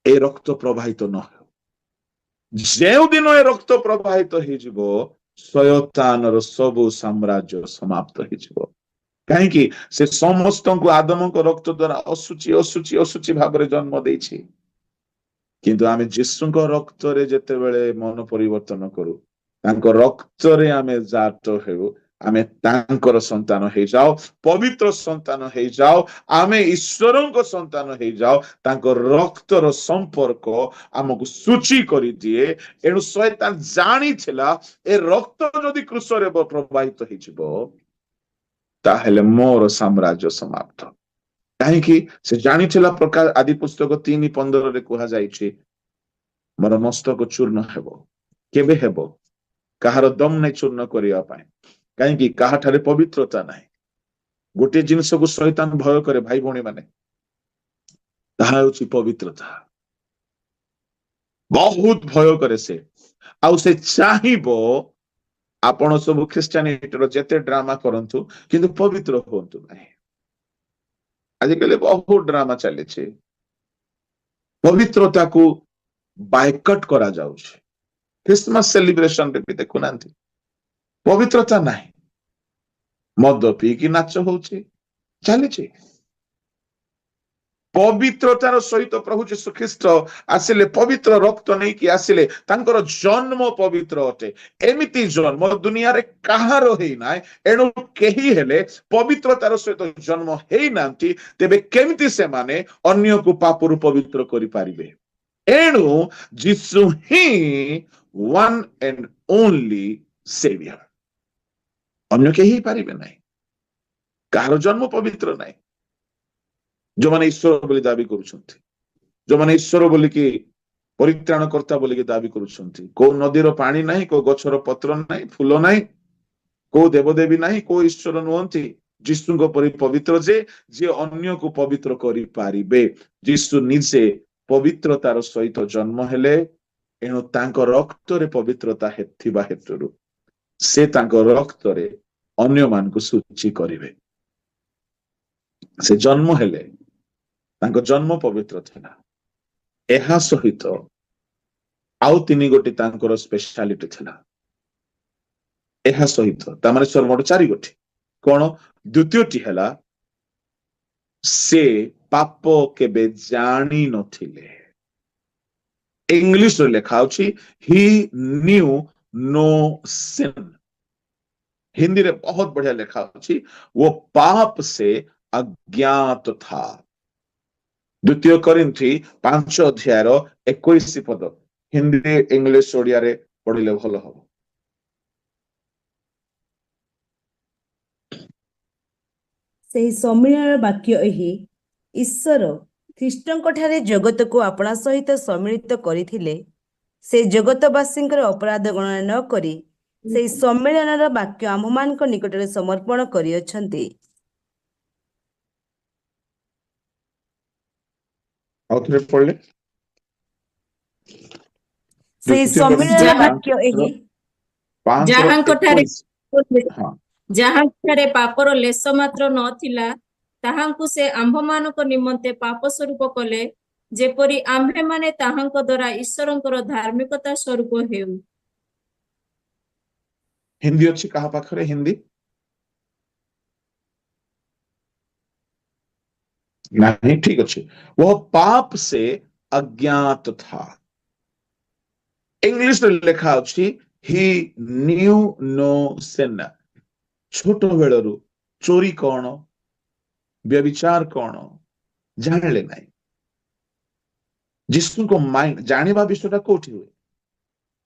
ए रक्त प्रवाहित न हो। जेउ दिन ए रक्त प्रवाहित हो जिवो, शयतानर सबु साम्राज्य समाप्त हो जिवो। कहीं से समस्त को आदम को रक्त द्वारा असुचि असुचि असुचि भाव जन्म देछि। किंतु आमे जीशुଙ୍କ रक्तरे जेतेबेले मन परिवर्तन करू, तांको रक्तरे आमे जात हेउ, आमे तांकर संतान हे जाओ, पवित्र संतान हे जाओ, आमे ईश्वरଙ୍କ संतान हे जाओ। तांको रक्तर संपर्क आमको सूची करि दिए। एणु शैतान जानी थिला ए रक्त जदि क्रूसरे प्रवाहित हे जिवो, ताहेले मोर साम्राज्य समाप्त। कहीं से जानी प्रकार आदि पुस्तक 3:15 रे कहा जाइछि, मोर मस्तक चूर्ण हेबो। केबे हेबो? कहार दम नहीं चूर्ण करिया पाए। कहीं कहा ठारे पवित्रता नहीं। गोटे जिनिस को शैतान भय करे भाई भौणी माने, ताहा होछि पवित्रता। बहुत भय करे से। आउ से चाहिबो आपण सब ख्रिस्टियानिटी जेते ड्रामा करंतु, किंतु पवित्र होंतु नहीं। आजिकल बहुत ड्रामा चली। पवित्रता को बायकट करा जाउछि। क्रिसमस सेलिब्रेशन रे भी देखु नांती, पवित्रता नहीं। मद पी की नाच होछि, चली। पवित्रतार सहित प्रभु जीशु ख्रीष्ट आसिले, पवित्र रक्त नहीं कि आसिले। तांकर जन्म पवित्र अटे। एमिति जन्म दुनिया रे कहार हेई नाय। एणु केही हेले पवित्रतार सहित जन्म हेई नांती, तेबे केमिति से माने अन्य को पापरु पवित्र करि पारिबे। एणु जीशु ही वन एंड ओनली सेवियर, अन्य केही पारिबे नाही। कहार जन्म पवित्र नाही। जो माने ईश्वर बोली दाबी करुछंती, जो माने ईश्वर बोली कि परित्राण कर्ता बोली कि दाबी करुछंती, को नदीर पानी नाही, को गछर पत्र नाही, फूल नाही, को देवदेवी नाही, को ईश्वर नुहंती। जीशुଙ୍କ परि पवित्र जे अन्य को पवित्र करि पारिबे। जीशु निजे पवित्रतार सहित जन्म हेले। ଏଣୁ ତାଙ୍କ ରକ୍ତରେ ପବିତ୍ରତା ଥିବା ହେତୁରୁ ସେ ତାଙ୍କ ରକ୍ତରେ ଅନ୍ୟମାନଙ୍କୁ ଶୁଚି କରିବେ। ସେ ଜନ୍ମ ହେଲେ ତାଙ୍କ ଜନ୍ମ ପବିତ୍ର ଥିଲା। ଏହା ସହିତ ଆଉ 3 ଗୋଟି ତାଙ୍କର ସ୍ପେଶାଲିଟି ଥିଲା। ଏହା ସହିତ ତାମାନେ ସର୍ବୋଚ୍ଚ 4 ଗୋଟି କଣ? ଦ୍ୱିତୀୟଟି ହେଲା ସେ ପାପ କେବେ ଜାଣି ନଥିଲେ। ଇଂଲିଶରେ ଲେଖା ଅଛି ହି ନ୍ୟୁ नो सिन। हिंदी रे बहुत बढ़िया लिखा ଅଛି वो पाप से अज्ञात था। द्वितीय कोरिन्थी 5 अध्यायर 21 पद हिंदी इंग्लिश ओडिया रे पढ़िले भल हबो। ସେହି ସମ୍ମିଳନୀର ବାକ୍ୟ ଏହି, ଈଶ୍ୱର ଖ୍ରୀଷ୍ଟଙ୍କ ଠାରେ ଜଗତକୁ ଆପଣା ସହିତ ସମ୍ମିଳିତ କରିଥିଲେ। ସେ ଜଗତବାସୀଙ୍କର ଅପରାଧ ଗଣନା ନ କରି ସେହି ସମ୍ମିଳନୀର ବାକ୍ୟ ଆମ୍ଭମାନଙ୍କ ନିକଟରେ ସମର୍ପଣ କରିଅଛନ୍ତି। ଆଉ ଥରେ ପଢିଲେ ସେହି ଦ୍ୱିତୀୟ ସମ୍ମିଳନୀର କୋରିନ୍ଥୀ ବାକ୍ୟ ଏହି, 5:21 ହଁ ଯାହାଙ୍କଠାରେ ପାପର ଲେଶ ମାତ୍ର ନଥିଲା ତାହାଙ୍କୁ ସେ ଆମ୍ଭମାନଙ୍କ ନିମନ୍ତେ ପାପ ସ୍ୱରୂପ କଲେ, ଯେପରି ଆମ୍ଭେମାନେ ତାହାଙ୍କ ଦ୍ୱାରା ଈଶ୍ୱରଙ୍କର ଧାର୍ମିକତା ସ୍ୱରୂପ ହେଉ। हिंदी अच्छी कहा पाखरे हिंदी नहीं ठीक अच्छी। वह पाप से अज्ञात था। इंग्लिश रे लिखा अछि ही न्यू नो सिन। छोट बेलरू चोरी कौन व्यभिचार कौन जानिले नहीं। जिसु को माइंड जानिबा विषयटा कोठी हुए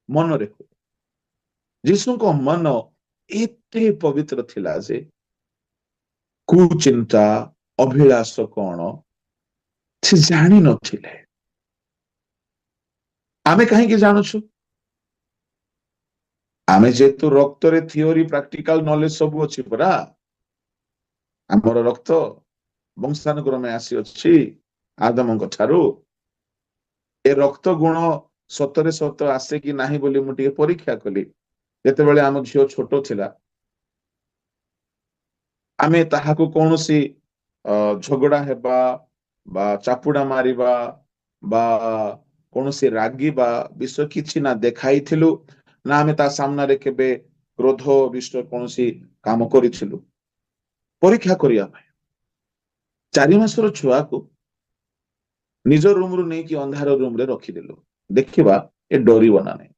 मन रे हुए। जिसु को मन एते पवित्र थिला जे कुचिंता अभिलाष कौन से जानी नथिले। आमे कहीं के जानछु आमे जेतु रक्त रे थियोरी प्रैक्टिकल नॉलेज सब अछि परा। हमर रक्त वंशानुक्रमे आसी अछि आदमଙ୍କ ଠାରୁ। ए रक्त गुण सतरे सत आसे कि नाही बोली मु टिके परीक्षा कली। जेतेबेले आम झियो छोट थिला आमे ताहाको कोनोसी झगड़ा हेबा बा चापुड़ा मारिबा बा कोनोसी रागिबा विषय किछि ना देखाइथिलु ना आमे ता सामना रे केबे क्रोध विषय कोनोसी काम करिथिलु। परीक्षा करिया भाई 4 मासर छुआ को निज रूम रु नहीं कि अंधार रूम रे रखिदेलु देखिबा ए डरिबो ना नहीं।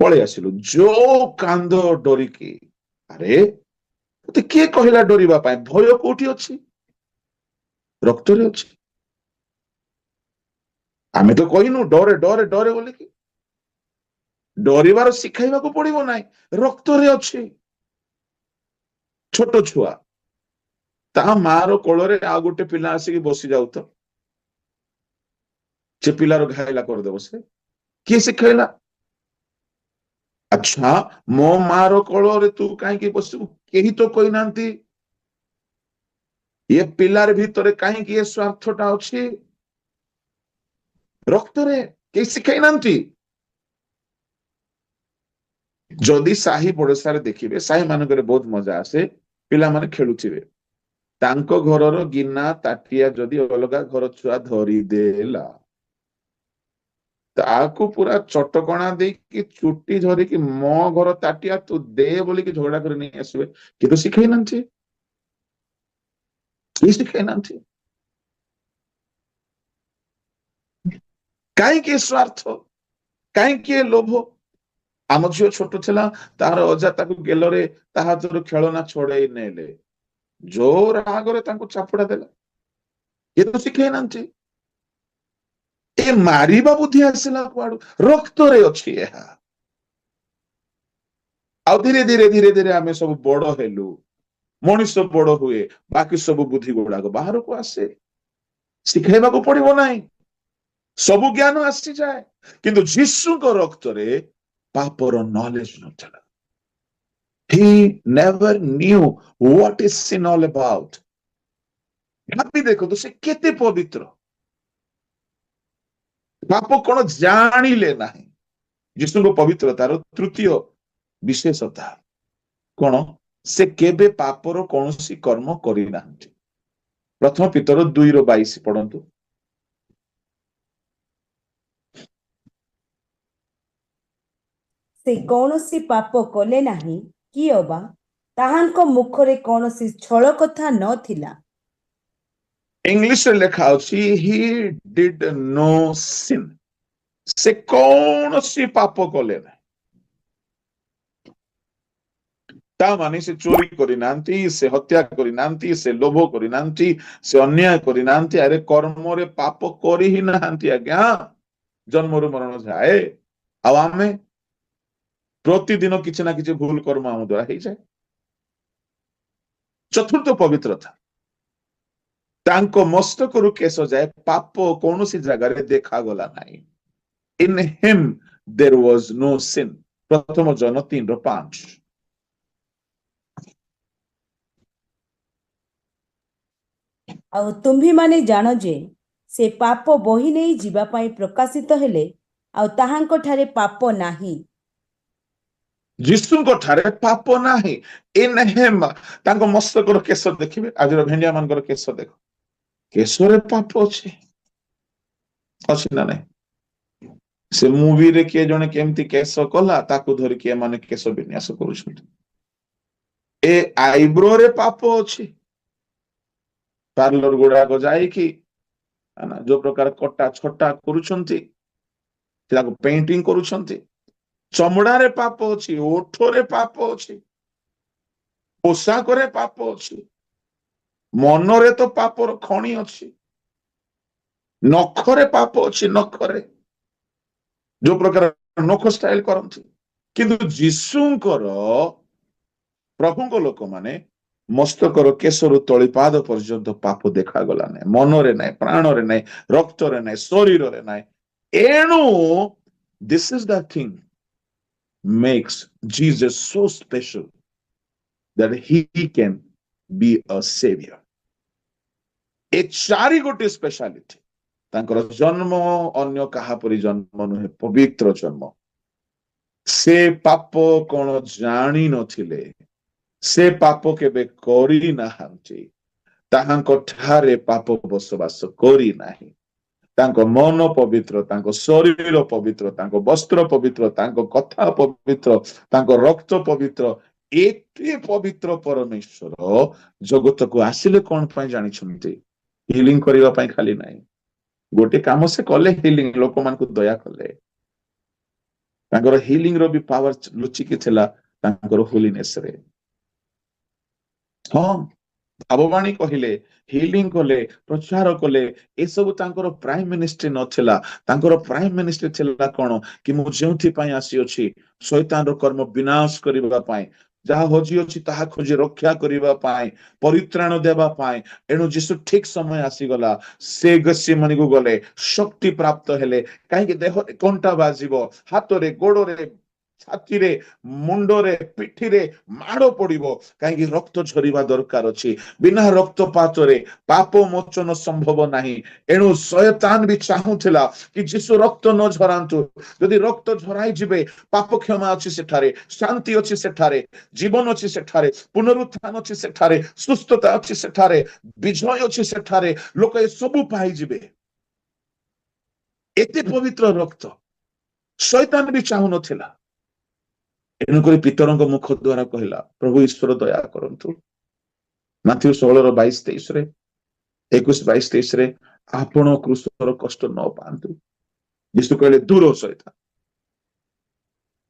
पळे आसिलु जो कांद डरी की अरे ते के कहिला डरिबा पाए भय कोठी अछि रक्त रे अछि। आमे तो कहिनु डरे डरे डरे बोली कि डरिबार शिखाइबा को पड़िबो नाही रक्त रे अछि। छोट छुआ ता मारो कोଳରେ आ गोटे पिला आसी बसी जाउ तो से पिलार घायला कर देबो से के शिखाइला। अच्छा मो मारो कोଳରେ तू काहे की बसबु केही तो कहि नांती। ये पिलार भीतर काहे की ये स्वार्थटा अछि रक्त रे के शिखाइ नांती। जदि साही पड़ोसारे देखिबे साही मानकरे बहुत मजा आसे पिला माने खेलुथिबे तांको घरर गिना ताटिया जदि अलगा घर छुआ धरी देला ताकू पूरा चटकणा दे कि चुट्टी धरी कि मो घर ताटिया तू दे बोली कि झगड़ा कर नहीं आसबे कि तो शिखाई नांती शिखाई नांती। काहे के स्वार्थ काहे के लोभ। आम झियो छोट थिला तार अजा ताकू गेलरे ताहा तोर खेलना छोड़ाई नेले जोर आगरे तांको चापुड़ा देला ये तो शिखाई नांती। ए मारिबा बुद्धि आसिला कुआडू रक्त रे अछि एहा। आ धीरे धीरे धीरे धीरे आमे सब बड़ हेलु मनुष्य बड़ हुए बाकी सब बुद्धि गुड़ाक बाहर को आसे शिखाइबा को पड़िबो नाही सब ज्ञान आसी जाए किंतु यीशु को रक्त रे पापर knowledge नथला। He never knew what is sin all about। भाभी देखो तो से केते पवित्र ପାପ କଣ ଜାଣିଲେ ନାହିଁ। ଯୀଶୁଙ୍କ ପବିତ୍ରତାର ତୃତୀୟ ବିଶେଷତା କଣ? ସେ କେବେ ପାପର କୌଣସି କର୍ମ କରିନାହାନ୍ତି। ପ୍ରଥମ ପିତର 2:22 ପଢନ୍ତୁ। ସେ କୌଣସି ପାପ କଲେ ନାହିଁ, କି ଅବା ତାହାଙ୍କ ମୁଖରେ କୌଣସି ଛଳ କଥା ନଥିଲା। ଇଂଲିଶରେ ଲେଖା ଅଛି ହି ଡିଡ୍ नो ସିନ୍। ସେ କୌଣସି ପାପ କଲେ ନାହିଁ। ତା ମାନେ ସେ ଚୋରି କରିନାହାନ୍ତି, ସେ ହତ୍ୟା କରିନାହାନ୍ତି, ସେ ଲୋଭ କରିନାହାନ୍ତି, ସେ ଅନ୍ୟାୟ କରିନାହାନ୍ତି। ଆରେ କର୍ମରେ ପାପ କରି ହିଁ ନାହାନ୍ତି ଆଜ୍ଞା। ଜନ୍ମରୁ ମରଣ ଯାଏ। ଆଉ ଆମେ ପ୍ରତିଦିନ କିଛି ନା କିଛି ଭୁଲ କର୍ମ ଆମ ଦ୍ୱାରା ହେଇଯାଏ। ଚତୁର୍ଥ ପବିତ୍ରତା, ତାଙ୍କ ମସ୍ତକରୁ କେଶ ଯାଏ ପାପ କୌଣସି ଜାଗାରେ ଦେଖାଗଲା ନାହିଁ। In him there was no sin. ପ୍ରଥମ ଜନ 3:5। ଆଉ ତୁମ୍ଭେମାନେ ଜାଣ ଯେ ସେ ପାପ ବହି ନେଇ ଯିବା ପାଇଁ ପ୍ରକାଶିତ ହେଲେ, ଆଉ ତାହାଙ୍କ ଠାରେ ପାପ ନାହିଁ। ଯୀଶୁଙ୍କ ଠାରେ ପାପ ନାହିଁ। ଇନ୍ ହିମ୍, ତାଙ୍କ ମସ୍ତକର କେଶ ଦେଖିବେ। ଆଜିର ଭେଣ୍ଡିଆ ମାନଙ୍କର କେଶ ଦେଖ, କେଶରେ ପାପ ଅଛି, ଅଛି ନା ନାହିଁ? ସେ ମୁଭିରେ କିଏ ଜଣେ କେମିତି କେଶ କଲା, ତାକୁ ଧରିକି ଏମାନେ କେଶ ବିନ୍ୟାସ କରୁଛନ୍ତି। ଏ ଆଇବ୍ରୋରେ ପାପ ଅଛି। ପାର୍ଲର ଗୁଡାକ ଯାଇକି ଯୋଉ ପ୍ରକାର କଟା ଛଟା କରୁଛନ୍ତି, ତାକୁ ପେଣ୍ଟିଂ କରୁଛନ୍ତି। ଚମଡାରେ ପାପ ଅଛି, ଓଠରେ ପାପ ଅଛି, ପୋଷାକରେ ପାପ ଅଛି, ମନରେ ତ ପାପର ଖଣି ଅଛି, ନଖରେ ପାପ ଅଛି। ନଖରେ ଯୋଉ ପ୍ରକାର ନଖ ଷ୍ଟାଇଲ କରନ୍ତି। କିନ୍ତୁ ଯୀଶୁଙ୍କର, ପ୍ରଭୁଙ୍କ ଲୋକମାନେ ମସ୍ତକର କେଶରୁ ତଳିପାଦ ପର୍ଯ୍ୟନ୍ତ ପାପ ଦେଖାଗଲା ନାହିଁ। ମନରେ ନାହିଁ, ପ୍ରାଣରେ ନାହିଁ, ରକ୍ତରେ ନାହିଁ, ଶରୀରରେ ନାହିଁ। ଏଣୁ this is the thing makes Jesus so special that he can be a savior. ଏ ଚାରି ଗୋଟି ସ୍ପେଶାଲିଟି। ତାଙ୍କର ଜନ୍ମ ଅନ୍ୟ କାହା ପରି ଜନ୍ମ ନୁହେଁ, ପବିତ୍ର ଜନ୍ମ। ସେ ପାପ କଣ ଜାଣି ନଥିଲେ, ସେ ପାପ କେବେ କରି ନାହାନ୍ତି, ତାହାଙ୍କ ଠାରେ ପାପ ବସବାସ କରି ନାହିଁ। ତାଙ୍କ ମନ ପବିତ୍ର, ତାଙ୍କ ଶରୀର ପବିତ୍ର, ତାଙ୍କ ବସ୍ତ୍ର ପବିତ୍ର, ତାଙ୍କ କଥା ପବିତ୍ର, ତାଙ୍କ ରକ୍ତ ପବିତ୍ର। ଏତେ ପବିତ୍ର ପରମେଶ୍ୱର ଜଗତକୁ ଆସିଲେ କଣ ପାଇଁ ଜାଣିଛନ୍ତି? ହିଲିଂ କରିବା ପାଇଁ ଖାଲି ନାହିଁ। ଗୋଟେ କାମ ସେ କଲେ, ହିଲିଂ, ଲୋକମାନଙ୍କୁ ଦୟା କଲେ। ତାଙ୍କର ହିଲିଂ ର ବି ପାୱାର ଲୁଚିକି ଥିଲା ତାଙ୍କର ହୋଲିନେସ ରେ। ହଁ, ଭାବବାଣୀ କହିଲେ, ହିଲିଂ କଲେ, ପ୍ରଚାର କଲେ, ଏସବୁ ତାଙ୍କର ପ୍ରାଇମ ମିନିଷ୍ଟ୍ରି ନଥିଲା। ତାଙ୍କର ପ୍ରାଇମ ମିନିଷ୍ଟ୍ରି ଥିଲା କଣ? କି ମୁଁ ଯେଉଁଥିପାଇଁ ଆସିଅଛି, ଶୈତାନର କର୍ମ ବିନାଶ କରିବା ପାଇଁ, ଯାହା ହଜି ଅଛି ତାହା ଖୋଜି ରକ୍ଷା କରିବା ପାଇଁ, ପରିତ୍ରାଣ ଦେବା ପାଇଁ। ଏଣୁ ଯୀଶୁ ଠିକ ସମୟ ଆସିଗଲା। ସେ ସେମାନଙ୍କୁ ଗଲେ, ଶକ୍ତି ପ୍ରାପ୍ତ ହେଲେ। କାହିଁକି? ଦେହରେ କଣ୍ଟା ବାଜିବ, ହାତରେ, ଗୋଡରେ, ଛାତିରେ, ମୁଣ୍ଡରେ, ପିଠିରେ ମାଡ ପଡିବ। କାହିଁକି? ରକ୍ତ ଝରିବା ଦରକାର ଅଛି। ବିନା ରକ୍ତପାତରେ ପାପ ମୋଚନ ସମ୍ଭବ ନାହିଁ। ଏଣୁ ଶୟତାନ ବି ଚାହୁଁଥିଲା କି ଯୀଶୁ ରକ୍ତ ନ ଝରାନ୍ତୁ। ଯଦି ରକ୍ତ ଝରାଇ ଯିବେ, ପାପ କ୍ଷମା ଅଛି ସେଠାରେ, ଶାନ୍ତି ଅଛି ସେଠାରେ, ଜୀବନ ଅଛି ସେଠାରେ, ପୁନରୁତ୍ଥାନ ଅଛି ସେଠାରେ, ସୁସ୍ଥତା ଅଛି ସେଠାରେ, ବିଜୟ ଅଛି ସେଠାରେ। ଲୋକ ଏସବୁ ପାଇଯିବେ। ଏତେ ପବିତ୍ର ରକ୍ତ ଶୈତାନ ବି ଚାହୁଁନଥିଲା। ଏଣୁକରି ପିତରଙ୍କ ମୁଖ ଦ୍ୱାରା କହିଲା, ପ୍ରଭୁ ଈଶ୍ୱର ଦୟା କରନ୍ତୁ। ମାଥ୍ୟୁ 16:22-23, 21-22-23, ଆପଣ କ୍ରୁଶର କଷ୍ଟ ନ ପାଆନ୍ତୁ। ଯୀଶୁ କହିଲେ, ଦୂର ଶୈତାନ।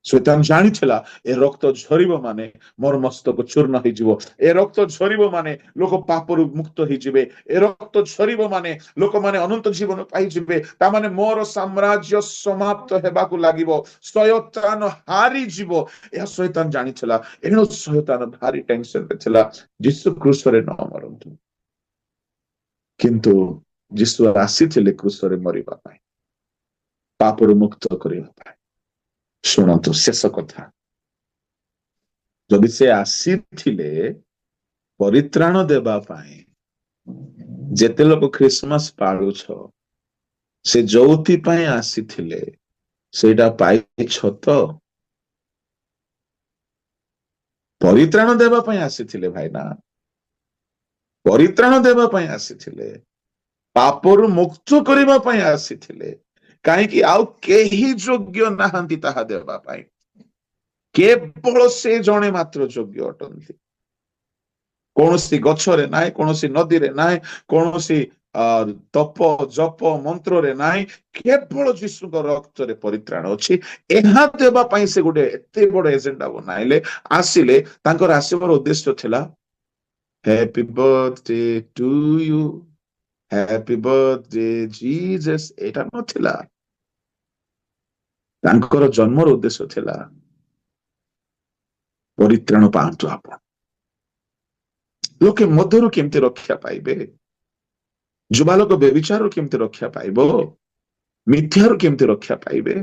ଶୈତାନ ଜାଣିଥିଲା ଏ ରକ୍ତ ଝରିବ ମାନେ ମୋର ମସ୍ତକ ଚୂର୍ଣ୍ଣ ହେଇଯିବ। ଏ ରକ୍ତ ଝରିବ ମାନେ ଲୋକ ପାପରୁ ମୁକ୍ତ ହେଇଯିବେ। ଏ ରକ୍ତ ଝରିବ ମାନେ ଲୋକମାନେ ଅନନ୍ତ ଜୀବନ ପାଇଯିବେ। ତାମାନେ ମୋର ସାମ୍ରାଜ୍ୟ ସମାପ୍ତ ହେବାକୁ ଲାଗିବ, ଶୟତାନ ହାରିଯିବ। ଏହା ଶୈତାନ ଜାଣିଥିଲା। ଏଣୁ ଶୈତାନ ଭାରି ଟେନସନରେ ଥିଲା, ଯୀଶୁ କ୍ରୁଶରେ ନ ମରନ୍ତୁ। କିନ୍ତୁ ଯୀଶୁ ଆସିଥିଲେ କ୍ରୁଶରେ ମରିବା ପାଇଁ, ପାପରୁ ମୁକ୍ତ କରିବା ପାଇଁ। ଶୁଣନ୍ତୁ, ଶେଷ କଥା, ଯଦି ସେ ଆସିଥିଲେ ପରିତ୍ରାଣ ଦେବା ପାଇଁ, ଯେତେ ଲୋକ ଖ୍ରୀଷ୍ଟମାସ ପାଳୁଛ, ସେ ଯୋଉଥିପାଇଁ ଆସିଥିଲେ ସେଇଟା ପାଇଛ ତ? ପରିତ୍ରାଣ ଦେବା ପାଇଁ ଆସିଥିଲେ ଭାଇନା, ପରିତ୍ରାଣ ଦେବା ପାଇଁ ଆସିଥିଲେ, ପାପରୁ ମୁକ୍ତ କରିବା ପାଇଁ ଆସିଥିଲେ। କାହିଁକି ଆଉ କେହି ଯୋଗ୍ୟ ନାହାନ୍ତି ତାହା ଦେବା ପାଇଁ, କେବଳ ସେ ଜଣେ ମାତ୍ର ଯୋଗ୍ୟ ଅଟନ୍ତି। କୌଣସି ଗଛରେ ନାହିଁ, କୌଣସି ନଦୀରେ ନାହିଁ, କୌଣସି ତପ ଜପ ମନ୍ତ୍ରରେ ନାହିଁ, କେବଳ ଯୀଶୁଙ୍କ ରକ୍ତରେ ପରିତ୍ରାଣ ଅଛି। ଏହା ଦେବା ପାଇଁ ସେ ଗୋଟେ ଏତେ ବଡ ଏଜେଣ୍ଡା ବନାଇଲେ, ଆସିଲେ। ତାଙ୍କର ଆସିବାର ଉଦ୍ଦେଶ୍ୟ ଥିଲା happy birthday to you, happy birthday Jesus, ଏଇଟା ନଥିଲା। ତାଙ୍କର ଜନ୍ମର ଉଦ୍ଦେଶ୍ୟ ଥିଲା ପରିତ୍ରାଣ ପାଆନ୍ତୁ ଆପଣ। ଲୋକେ ମଧ୍ୟରୁ କେମିତି ରକ୍ଷା ପାଇବେ, ଯୁବାଲୋକ ବ୍ୟଭିଚାରରୁ କେମିତି ରକ୍ଷା ପାଇବ, ମିଥ୍ୟାରୁ କେମିତି ରକ୍ଷା ପାଇବେ,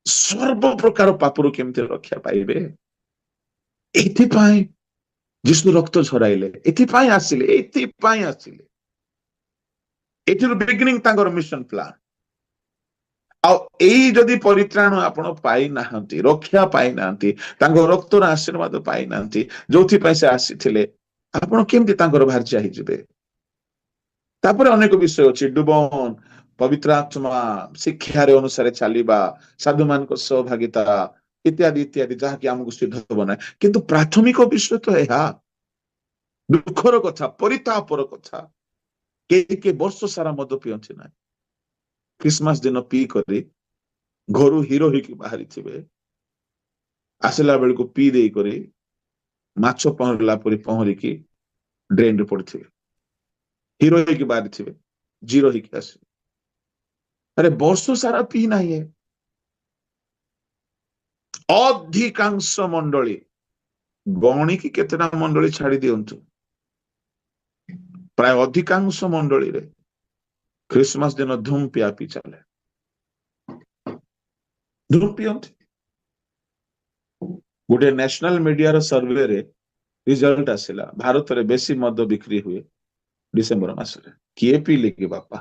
ସର୍ବ ପ୍ରକାର ପାପରୁ କେମିତି ରକ୍ଷା ପାଇବେ। ଏଥିପାଇଁ ଯୀଶୁ ରକ୍ତ ଝରାଇଲେ, ଏଥିପାଇଁ ଆସିଲେ, ଏଥିପାଇଁ ଆସିଲେ। ଏଥିରୁ ବିଗିନିଂ ତାଙ୍କର ମିଶନ ପ୍ଲାନ। ଆଉ ଏଇ ଯଦି ପରିତ୍ରାଣ ଆପଣ ପାଇନାହାନ୍ତି, ରକ୍ଷା ପାଇନାହାନ୍ତି, ତାଙ୍କ ରକ୍ତର ଆଶୀର୍ବାଦ ପାଇନାହାନ୍ତି, ଯୋଉଥିପାଇଁ ସେ ଆସିଥିଲେ, ଆପଣ କେମିତି ତାଙ୍କର ଭାର୍ଯ୍ୟା ହେଇଯିବେ? ତାପରେ ଅନେକ ବିଷୟ ଅଛି, ଡୁବନ, ପବିତ୍ର ଆତ୍ମା, ଶିକ୍ଷାରେ ଅନୁସାରେ ଚାଲିବା, ସାଧୁମାନଙ୍କ ସହଭାଗିତା, ଇତ୍ୟାଦି ଇତ୍ୟାଦି, ଯାହାକି ଆମକୁ ସିଦ୍ଧ ହବ ନାହିଁ। କିନ୍ତୁ ପ୍ରାଥମିକ ବିଷୟ ତ ଏହା। ଦୁଃଖର କଥା, ପରିତାପର କଥା, କେହି ବର୍ଷ ସାରା ମଦ ପିଅନ୍ତି ନାହିଁ, ଖ୍ରୀଷ୍ଟମାସ ଦିନ ପିଇ କରି ଘରୁ ହିରୋ ହେଇକି ବାହାରିଥିବେ, ଆସିଲା ବେଳକୁ ପିଇ ଦେଇକରି ମାଛ ପହଁରିଲା ପରି ପହଁରିକି ଡ୍ରେନରେ ପଡିଥିବେ, ହିରୋ ହେଇକି ବାହାରିଥିବେ, ଜିରୋ ହେଇକି ଆସିବେ। ଆରେ ବର୍ଷ ସାରା ପିଇ ନାହିଁ। ଅଧିକାଂଶ ମଣ୍ଡଳୀ, ଗଣିକି କେତେଟା ମଣ୍ଡଳୀ ଛାଡି ଦିଅନ୍ତୁ, ପ୍ରାୟ ଅଧିକାଂଶ ମଣ୍ଡଳୀରେ ଖ୍ରୀଷ୍ଟମାସ ଦିନ ଧୂମ ପିଆ ପିଇ ଚାଲେ, ଧୂମ ପିଅନ୍ତି। ଗୋଟେ ନ୍ୟାସନାଲ ମିଡିଆର ସର୍ଭେରେ ରିଜଲ୍ଟ ଆସିଲା, ଭାରତରେ ବେଶୀ ମଦ ବିକ୍ରି ହୁଏ ଡିସେମ୍ବର ମାସରେ। କିଏ ପିଇଲେ କି ବାପା?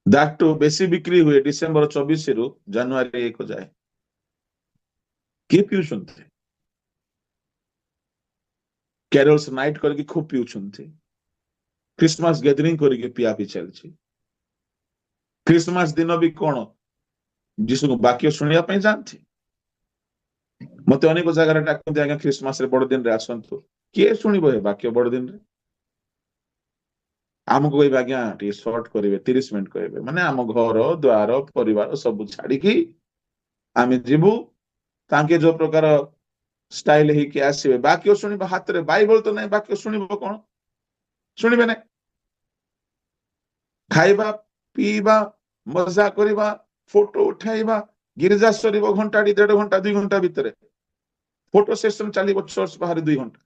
ଦାଟୁ ବେଶୀ ବିକ୍ରି ହୁଏ ଡିସେମ୍ବର 24 ରୁ ଜାନୁଆରୀ 1 ଯାଏ। କିଏ ପିଉଛନ୍ତି? କ୍ୟାରୋଲ୍ସ ନାଇଟ୍ କରିକି ଖୁବ ପିଉଛନ୍ତି, ଖ୍ରୀଷ୍ଟମାସ ଗ୍ୟାଦରିଂ କରିକି ପିଆ ପିଇ ଚାଲିଛି। ଖ୍ରୀଷ୍ଟମାସ ଦିନ ବି କଣ ଯୀଶୁଙ୍କ ବାକ୍ୟ ଶୁଣିବା ପାଇଁ ଯାଆନ୍ତି। ମତେ ଅନେକ ଜାଗାରେ ଡାକନ୍ତି, ଆଜ୍ଞା ଖ୍ରୀଷ୍ଟମାସରେ ବଡଦିନରେ ଆସନ୍ତୁ। କିଏ ଶୁଣିବ ଏ ବାକ୍ୟ ବଡଦିନରେ? ଆମକୁ କହିବେ ଆଜ୍ଞା ଟିକେ ସର୍ଟ କରିବେ, 30 ମିନିଟ କହିବେ, ମାନେ ଆମ ଘର ଦ୍ୱାର ପରିବାର ସବୁ ଛାଡିକି ଆମେ ଯିବୁ। ତାଙ୍କେ ଯୋଉ ପ୍ରକାର ଷ୍ଟାଇଲ ହେଇକି ଆସିବେ, ବାକ୍ୟ ଶୁଣିବ, ହାତରେ ବାଇବଲ ତ ନାହିଁ, ବାକ୍ୟ ଶୁଣିବ କଣ? ଶୁଣିବେ ନାହିଁ। ଖାଇବା ପିଇବା ମଜା କରିବା, ଫଟୋ ଉଠାଇବା, ଗିର୍ଜା ସରିବ ଘଣ୍ଟାଟି 1.5 ଘଣ୍ଟା 2 ଘଣ୍ଟା ଭିତରେ, ଫଟୋ ସେସନ ଚାଲିବ ଚର୍ଚ୍ଚ ବାହାରେ 2 ଘଣ୍ଟା,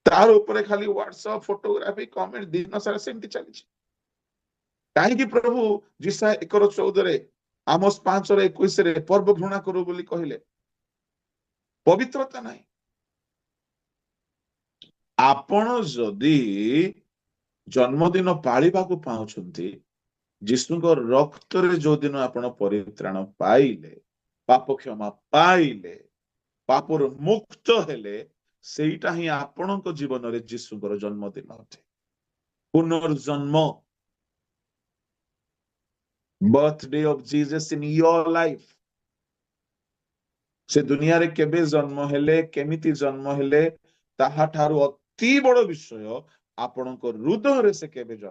ତାର ଉପରେ ଖାଲି ହ୍ୱାଟ୍ସଆପ ଫଟୋଗ୍ରାଫି କମେଣ୍ଟ ଦିନ ସାରା ସେମିତି ଚାଲିଛି। କାହିଁକି ପ୍ରଭୁ ଯିଶା 1:14, ଆମୋସ 5:21 ପର୍ବ ଘୃଣା କରୁ ବୋଲି କହିଲେ? ପବିତ୍ରତା ନାହିଁ। ଆପଣ ଯଦି ଜନ୍ମଦିନ ପାଳିବାକୁ ପାଉଛନ୍ତି, ଯୀଶୁଙ୍କ ରକ୍ତରେ ଯୋଉଦିନ ଆପଣ ପରିତ୍ରାଣ ପାଇଲେ, ପାପ କ୍ଷମା ପାଇଲେ, ପାପରୁ ମୁକ୍ତ ହେଲେ, ସେଇଟା ହିଁ ଆପଣଙ୍କ ଜୀବନରେ ଯୀଶୁଙ୍କର ଜନ୍ମଦିନ ଅଟେ। ପୁନର୍ଜନ୍ମ, birthday of Jesus in your life। ସେ ଦୁନିଆରେ କେବେ ଜନ୍ମ ହେଲେ, କେମିତି ଜନ୍ମ ହେଲେ, ତାହାଠାରୁ ଅତି ବଡ ବିଷୟ ଆପଣଙ୍କ ହୃଦୟରେ ସେ କେବେ ଜନ୍ମ